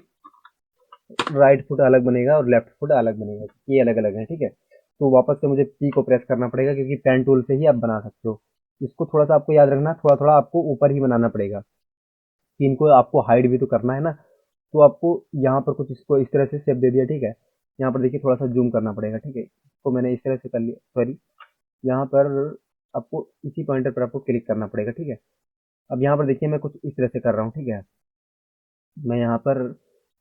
राइट फुट अलग बनेगा और लेफ्ट फुट अलग बनेगा, ये अलग अलग है, ठीक है। तो वापस से मुझे पी को प्रेस करना पड़ेगा, क्योंकि पेन टूल से ही आप बना सकते हो। इसको थोड़ा सा आपको याद रखना, थोड़ा थोड़ा आपको ऊपर ही बनाना पड़ेगा, कि इनको आपको हाइड भी तो करना है ना। तो आपको यहाँ पर कुछ इसको इस तरह से शेप दे दिया, ठीक है। यहाँ पर देखिए थोड़ा सा जूम करना पड़ेगा, ठीक है। तो मैंने इस तरह से कर लिया, सॉरी। यहाँ पर आपको इसी पॉइंटर पर आपको क्लिक करना पड़ेगा, ठीक है। अब यहाँ पर देखिए मैं कुछ इस तरह से कर रहा हूँ, ठीक है। मैं यहाँ पर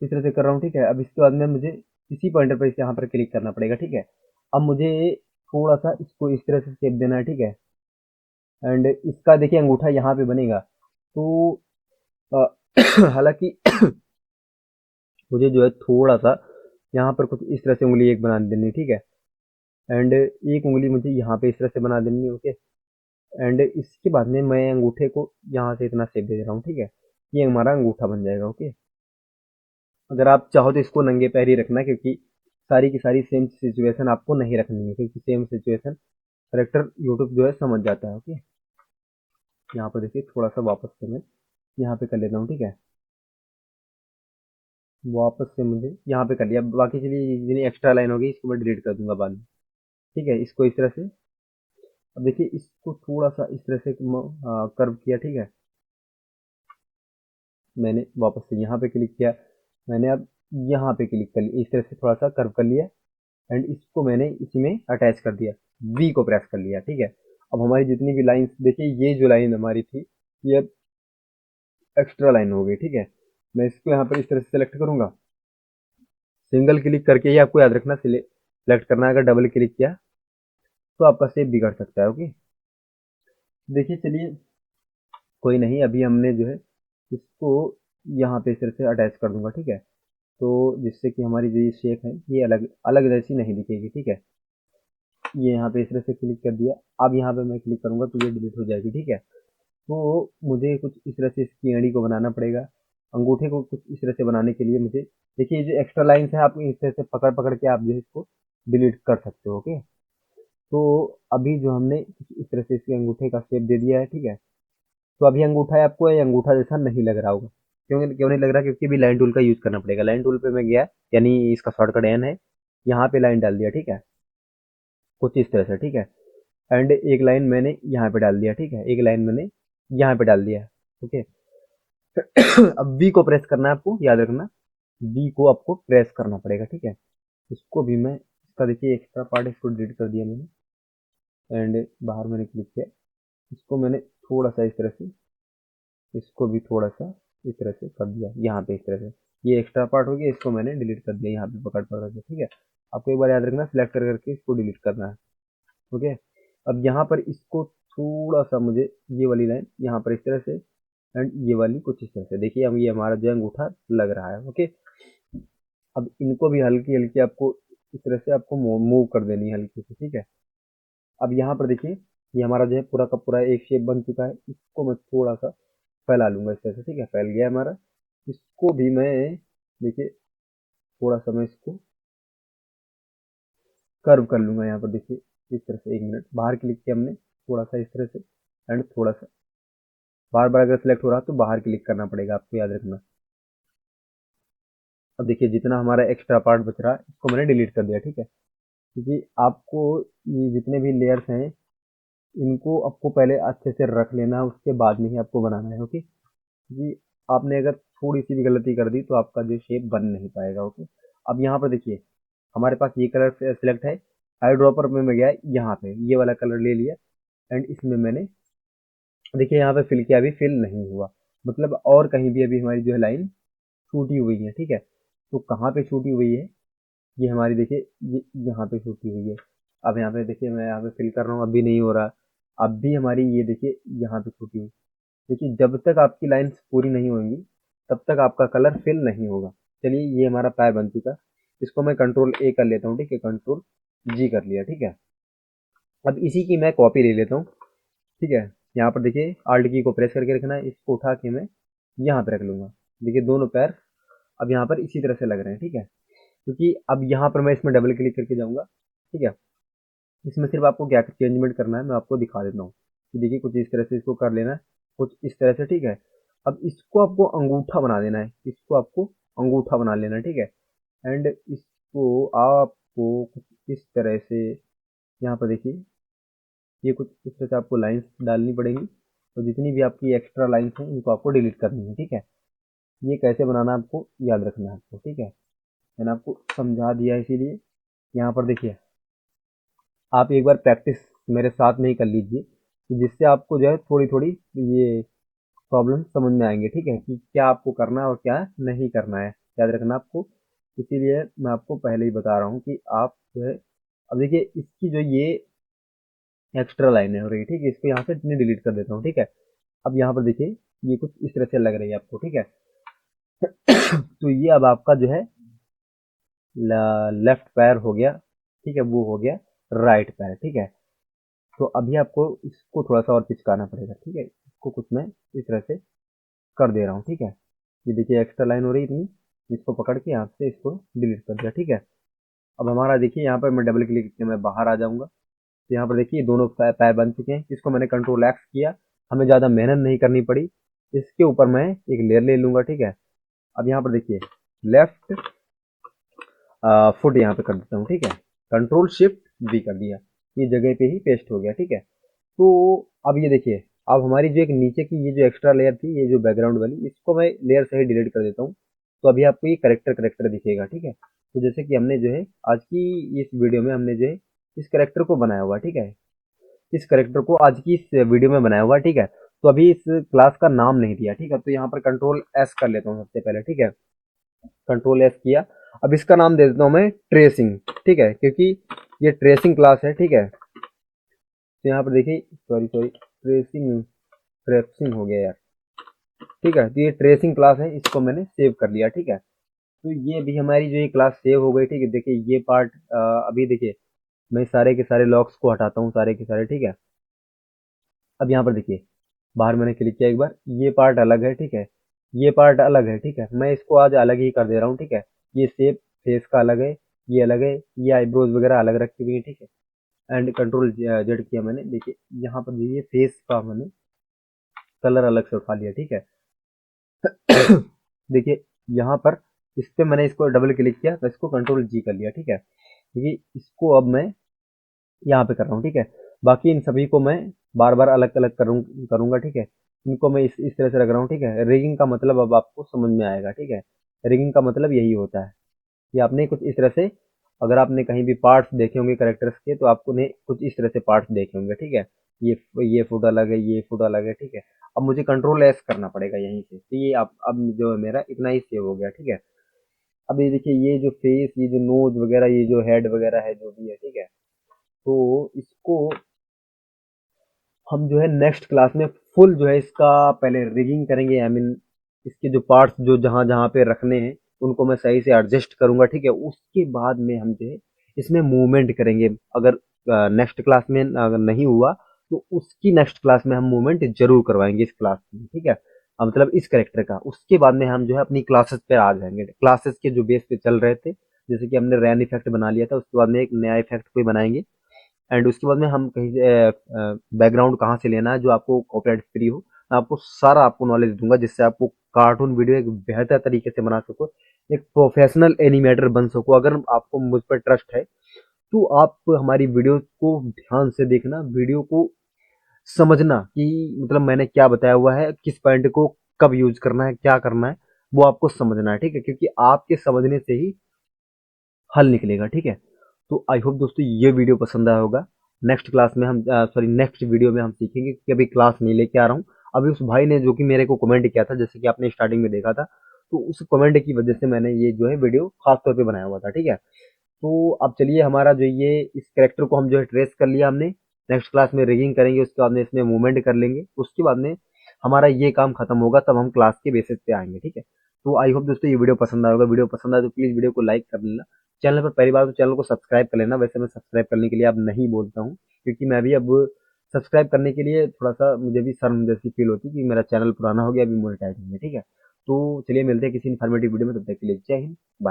इस तरह से कर रहा हूँ, ठीक है। अब इसके बाद में मुझे इसी पॉइंटर पर यहाँ पर क्लिक करना पड़ेगा, ठीक है। अब मुझे थोड़ा सा इसको इस तरह से शेप देना है, ठीक है। एंड इसका देखिए अंगूठा यहाँ पे बनेगा, तो अ, हालांकि मुझे जो है थोड़ा सा यहाँ पर कुछ इस तरह से उंगली एक बना देनी है, ठीक है। एंड एक उंगली मुझे यहाँ पे इस तरह से बना देनी है, ओके। एंड इसके बाद में मैं अंगूठे को यहाँ से इतना शेप दे रहा हूँ, ठीक है। ये हमारा अंगूठा बन जाएगा, ओके। अगर आप चाहो तो इसको नंगे पैर ही रखना, क्योंकि सारी की सारी सेम सिचुएशन आपको नहीं रखनी है, क्योंकि सेम सिचुएशन करेक्टर यूट्यूब जो है समझ जाता है, ओके। यहाँ पर देखिए थोड़ा सा वापस से मैं यहाँ पे कर लेता हूँ, ठीक है। वापस से मुझे यहाँ पे कर लिया, बाकी चलिए जितनी एक्स्ट्रा लाइन होगी इसको मैं डिलीट कर दूंगा बाद में, ठीक है। इसको इस तरह से, अब देखिए इसको थोड़ा सा इस तरह से कर्व किया, ठीक है। मैंने वापस से यहाँ पे क्लिक किया, मैंने अब यहाँ पे क्लिक कर लिया, इस तरह से थोड़ा सा कर्व कर लिया। एंड इसको मैंने इसी में अटैच कर दिया, वी को प्रेस कर लिया, ठीक है। अब हमारी जितनी भी लाइंस देखिए, ये जो लाइन हमारी थी ये अब एक्स्ट्रा लाइन हो गई, ठीक है। मैं इसको यहाँ पर इस तरह से सिलेक्ट करूंगा, सिंगल क्लिक करके ही आपको याद रखना सिलेक्ट करना है, अगर डबल क्लिक किया तो आपका शेप बिगड़ सकता है, ओके। देखिए चलिए, कोई नहीं, अभी हमने जो है इसको यहाँ पे इस तरह से अटैच कर दूंगा, ठीक है। तो जिससे कि हमारी जो ये शेप है ये अलग अलग जैसी नहीं दिखेगी, ठीक है। ये यहाँ पे इस तरह से क्लिक कर दिया, अब यहाँ पे मैं क्लिक करूंगा तो ये डिलीट हो जाएगी, ठीक है। तो मुझे कुछ इस तरह से इसकी एड़ी को बनाना पड़ेगा, अंगूठे को कुछ इस तरह से बनाने के लिए मुझे देखिए ये जो एक्स्ट्रा लाइन्स है आप इस तरह से पकड़ पकड़ के आप जो है इसको डिलीट कर सकते हो, ओके। तो अभी जो हमने इस तरह से इसके अंगूठे का शेप दे दिया है, ठीक है। तो अभी अंगूठा है, आपको ये अंगूठा जैसा नहीं लग रहा होगा, क्यों क्यों नहीं लग रहा, क्योंकि अभी लाइन टूल का यूज करना पड़ेगा। लाइन टूल पे मैं गया, यानी इसका शॉर्टकट एन है, यहाँ पे लाइन डाल दिया, ठीक है। कुछ इस तरह से, ठीक है। एंड एक लाइन मैंने यहाँ पे डाल दिया, ठीक है। एक लाइन मैंने यहाँ पे डाल दिया, ओके। अब बी को प्रेस करना है, आपको याद रखना, बी को आपको प्रेस करना पड़ेगा, ठीक है। इसको भी मैं इसका देखिए एक्स्ट्रा पार्ट इसको डिलीट कर दिया मैंने, एंड बाहर मैंने क्लिक किया, इसको मैंने थोड़ा सा इस तरह से, इसको भी थोड़ा सा इस तरह से कर दिया यहाँ पे, इस तरह से। ये एक्स्ट्रा पार्ट हो गया, इसको मैंने डिलीट कर दिया यहाँ पे पकड़ पकड़ के, ठीक है। आपको एक बार याद रखना, सिलेक्ट कर करके इसको डिलीट करना है। ओके। अब यहाँ पर इसको थोड़ा सा मुझे ये वाली लाइन यहाँ पर इस तरह से, एंड ये वाली कुछ इस तरह से, देखिए अब ये हमारा जो है अंगूठा लग रहा है। ओके। अब इनको भी हल्की हल्की आपको इस तरह से आपको मूव कर देनी है हल्की से, ठीक है। अब यहाँ पर देखिए, ये हमारा जो है पूरा का पूरा एक शेप बन चुका है। इसको मैं थोड़ा सा फैला लूंगा इस तरह से, ठीक है, फैल गया हमारा। इसको भी मैं, देखिए, थोड़ा सा मैं इसको कर्व कर लूंगा यहाँ पर, देखिए इस तरह से। एक मिनट, बाहर क्लिक किया हमने थोड़ा सा इस तरह से, एंड थोड़ा सा बार बार अगर सिलेक्ट हो रहा तो बाहर क्लिक करना पड़ेगा, आपको याद रखना। अब देखिए जितना हमारा एक्स्ट्रा पार्ट बच रहा है इसको मैंने डिलीट कर दिया, ठीक है। क्योंकि आपको ये जितने भी लेयर्स हैं इनको आपको पहले अच्छे से रख लेना है, उसके बाद में ही आपको बनाना है। ओके। क्योंकि आपने अगर थोड़ी सी भी गलती कर दी तो आपका जो शेप बन नहीं पाएगा। ओके। अब यहाँ पर देखिए हमारे पास ये कलर सिलेक्ट है, आई ड्रॉपर में मैं गया यहाँ पे, ये वाला कलर ले लिया, एंड इसमें मैंने, देखिए यहाँ पे फिल किया, अभी फिल नहीं हुआ, मतलब और कहीं भी अभी हमारी जो है लाइन छूटी हुई है, ठीक है। तो कहाँ पे छूटी हुई है, ये हमारी देखिए, ये यहाँ पे छूटी हुई है। अब यहाँ पे देखिए मैं यहाँ पे फिल कर रहा हूँ, अभी नहीं हो रहा। अब भी हमारी ये देखिए यहाँ पे छूटी हुई। देखिए जब तक आपकी लाइन्स पूरी नहीं होंगी तब तक आपका कलर फिल नहीं होगा। चलिए ये हमारा पैर बन चुका, इसको मैं कंट्रोल ए कर लेता हूँ, ठीक है, कंट्रोल जी कर लिया, ठीक है। अब इसी की मैं कॉपी ले लेता हूँ, ठीक है। यहाँ पर देखिए आल्ट की को प्रेस करके रखना है, इसको उठा के मैं यहाँ पे रख लूंगा। देखिए दोनों पैर अब यहाँ पर इसी तरह से लग रहे हैं, ठीक है। क्योंकि अब यहाँ पर मैं इसमें डबल क्लिक करके जाऊंगा, ठीक है। इसमें सिर्फ आपको क्या चेंजमेंट करना है मैं आपको दिखा देता हूँ कि देखिए कुछ इस तरह से इसको कर लेना है, कुछ इस तरह से, ठीक है। अब इसको आपको अंगूठा बना देना है, इसको आपको अंगूठा बना लेना है, ठीक है। एंड इसको आपको कुछ इस तरह से, यहाँ पर देखिए ये कुछ इस तरह से आपको लाइंस डालनी पड़ेंगी। तो जितनी भी आपकी एक्स्ट्रा लाइंस हैं इनको आपको डिलीट करनी है, ठीक है। ये कैसे बनाना है आपको याद रखना है आपको, ठीक है। मैंने आपको समझा दिया, इसीलिए यहाँ पर देखिए आप एक बार प्रैक्टिस मेरे साथ में ही कर लीजिए, कि जिससे आपको जो है थोड़ी थोड़ी ये प्रॉब्लम समझ में आएंगे, ठीक है, कि क्या आपको करना है और क्या नहीं करना है, याद रखना आपको। इसीलिए मैं आपको पहले ही बता रहा हूँ कि आप जो है, अब देखिए इसकी जो ये एक्स्ट्रा लाइन है हो रही, ठीक है, इसको यहाँ से डिलीट कर देता हूँ, ठीक है। अब यहाँ पर देखिए ये कुछ इस तरह से लग रही है आपको, ठीक है। तो ये अब आपका जो है लेफ्ट पैर हो गया, ठीक है, वो हो गया राइट पैर, ठीक है। तो अभी आपको इसको थोड़ा सा और पिचकाना पड़ेगा, ठीक है। इसको कुछ मैं इस तरह से कर दे रहा हूँ, ठीक है। ये देखिए एक्स्ट्रा लाइन हो रही इतनी, इसको पकड़ के यहाँ से इसको डिलीट कर दिया, ठीक है। अब हमारा देखिए यहाँ पर मैं डबल क्लिक करके मैं बाहर आ जाऊंगा, तो यहाँ पर देखिए दोनों पैर बन चुके हैं। इसको मैंने कंट्रोल एक्स किया, हमें ज़्यादा मेहनत नहीं करनी पड़ी। इसके ऊपर मैं एक लेयर ले लूंगा, ठीक है। अब यहाँ पर देखिए लेफ्ट फुट यहाँ पे कर देता हूँ, ठीक है। कंट्रोल शिफ्ट वी कर दिया, ये जगह पे ही पेस्ट हो गया, ठीक है। तो अब ये देखिए, अब हमारी जो एक नीचे की ये जो एक्स्ट्रा लेयर थी, ये जो बैकग्राउंड वाली, इसको मैं लेयर से ही डिलीट कर देता हूँ। तो अभी आपको ये करेक्टर करेक्टर दिखेगा, ठीक है। तो जैसे कि हमने जो है आज की इस वीडियो में हमने जो है इस करेक्टर को बनाया हुआ, ठीक है। इस करेक्टर को आज की इस वीडियो में बनाया हुआ, ठीक है। तो अभी इस क्लास का नाम नहीं दिया, ठीक है। तो यहाँ पर कंट्रोल एस कर लेता हूँ सबसे पहले, ठीक है। कंट्रोल एस किया। अब इसका नाम दे देता हूँ मैं ट्रेसिंग, ठीक है, क्योंकि ये ट्रेसिंग क्लास है, ठीक है। तो यहाँ पर देखिए, सॉरी सॉरी, ट्रेसिंग ट्रेसिंग हो गया यार, ठीक है। तो ये ट्रेसिंग क्लास है, इसको मैंने सेव कर लिया, ठीक है। तो ये भी हमारी जो ये क्लास सेव हो गई, ठीक है। देखिए ये पार्ट अभी देखिए मैं सारे के सारे लॉक्स को हटाता हूँ, सारे के सारे, ठीक है। अब यहाँ पर देखिए बाहर मैंने क्लिक किया एक बार, ये पार्ट अलग है, ठीक है, ये पार्ट अलग है, ठीक है। मैं इसको आज अलग ही कर दे रहा हूँ, ठीक है। ये शेप फेस का अलग है, ये अलग है, ये आईब्रोज वगैरह अलग रखी हुई है, ठीक है। एंड कंट्रोल जेड किया मैंने, देखिए यहाँ पर ये फेस का मैंने कलर अलग से उठा लिया, ठीक है। देखिए यहाँ पर इस पे मैंने इसको डबल क्लिक किया तो इसको कंट्रोल जी कर लिया, ठीक है। देखिए इसको अब मैं यहाँ पे कर रहा हूँ, ठीक है। बाकी इन सभी को मैं बार बार अलग अलग करूंगा, ठीक है। इनको मैं इस तरह से रख रहा हूँ, ठीक है। रिगिंग का मतलब अब आपको समझ में आएगा, ठीक है। रिगिंग का मतलब यही होता है कि आपने कुछ इस तरह से, अगर आपने कहीं भी पार्ट्स देखे होंगे करेक्टर्स के तो आपको ने कुछ इस तरह से पार्ट्स देखे होंगे, ठीक है। ये फुट अलग है, ये फुट अलग है, ठीक है। अब मुझे कंट्रोल एस करना पड़ेगा यहीं से, तो ये अब जो है मेरा इतना ही सेव हो गया, ठीक है। अब ये देखिए, ये जो फेस, ये जो नोज वगैरह, ये जो हेड वगैरह है, जो भी है, ठीक है। तो इसको हम जो है नेक्स्ट क्लास में फुल जो है इसका पहले रिगिंग करेंगे, आई मीन इसके जो पार्ट्स जो जहां जहां पे रखने हैं उनको मैं सही से एडजस्ट करूंगा, ठीक है। उसके बाद में हम जो है इसमें मूवमेंट करेंगे। अगर नेक्स्ट क्लास में अगर नहीं हुआ तो उसकी नेक्स्ट क्लास में हम मूवमेंट जरूर करवाएंगे इस क्लास में, ठीक है। मतलब इस करेक्टर का उसके बाद में हम जो है अपनी क्लासेस पे आ जाएंगे। क्लासेस के जो बेस पे चल रहे थे, जैसे कि हमने रैन इफेक्ट बना लिया था, उसके बाद में एक नया इफेक्ट कोई बनाएंगे। एंड उसके बाद में हम कहीं से बैकग्राउंड कहाँ से लेना है जो आपको कॉपीराइट फ्री हो, मैं आपको सारा आपको नॉलेज दूंगा, जिससे आपको कार्टून वीडियो एक बेहतर तरीके से बना सको, एक प्रोफेशनल एनिमेटर बन सको। अगर आपको मुझ पर ट्रस्ट है तो आप हमारी वीडियो को ध्यान से देखना, वीडियो को समझना कि मतलब मैंने क्या बताया हुआ है, किस पॉइंट को कब यूज करना है, क्या करना है, वो आपको समझना है, ठीक है। क्योंकि आपके समझने से ही हल निकलेगा, ठीक है। तो आई होप दोस्तों ये वीडियो पसंद आया होगा। नेक्स्ट क्लास में हम सॉरी नेक्स्ट वीडियो में हम सीखेंगे कि अभी क्लास नहीं लेके आ रहा हूँ। अभी उस भाई ने जो कि मेरे को कमेंट किया था, जैसे कि आपने स्टार्टिंग में देखा था, तो उस कमेंट की वजह से मैंने ये जो है वीडियो खास तौर पे बनाया हुआ था, ठीक है। तो अब चलिए, हमारा जो ये इस कैरेक्टर को हम जो है ट्रेस कर लिया हमने। नेक्स्ट क्लास में रिगिंग करेंगे, उसके बाद में इसमें मूवमेंट कर लेंगे, उसके बाद में हमारा ये काम खत्म होगा, तब हम क्लास के बेसिस पे आएंगे, ठीक है। तो आई होप दोस्तों ये वीडियो पसंद आएगा। वीडियो पसंद आए तो प्लीज वीडियो को लाइक कर लेना। चैनल पर पहली बार तो चैनल को सब्सक्राइब कर लेना। वैसे मैं सब्सक्राइब करने के लिए अब नहीं बोलता हूँ, क्योंकि मैं भी अब सब्सक्राइब करने के लिए थोड़ा सा मुझे भी शर्म जैसी फील होती है कि मेरा चैनल पुराना हो गया, अभी मोनेटाइज नहीं है, ठीक है। तो चलिए मिलते हैं किसी इन्फॉर्मेटिव वीडियो में, तब तक के लिए जय हिंद, बाय।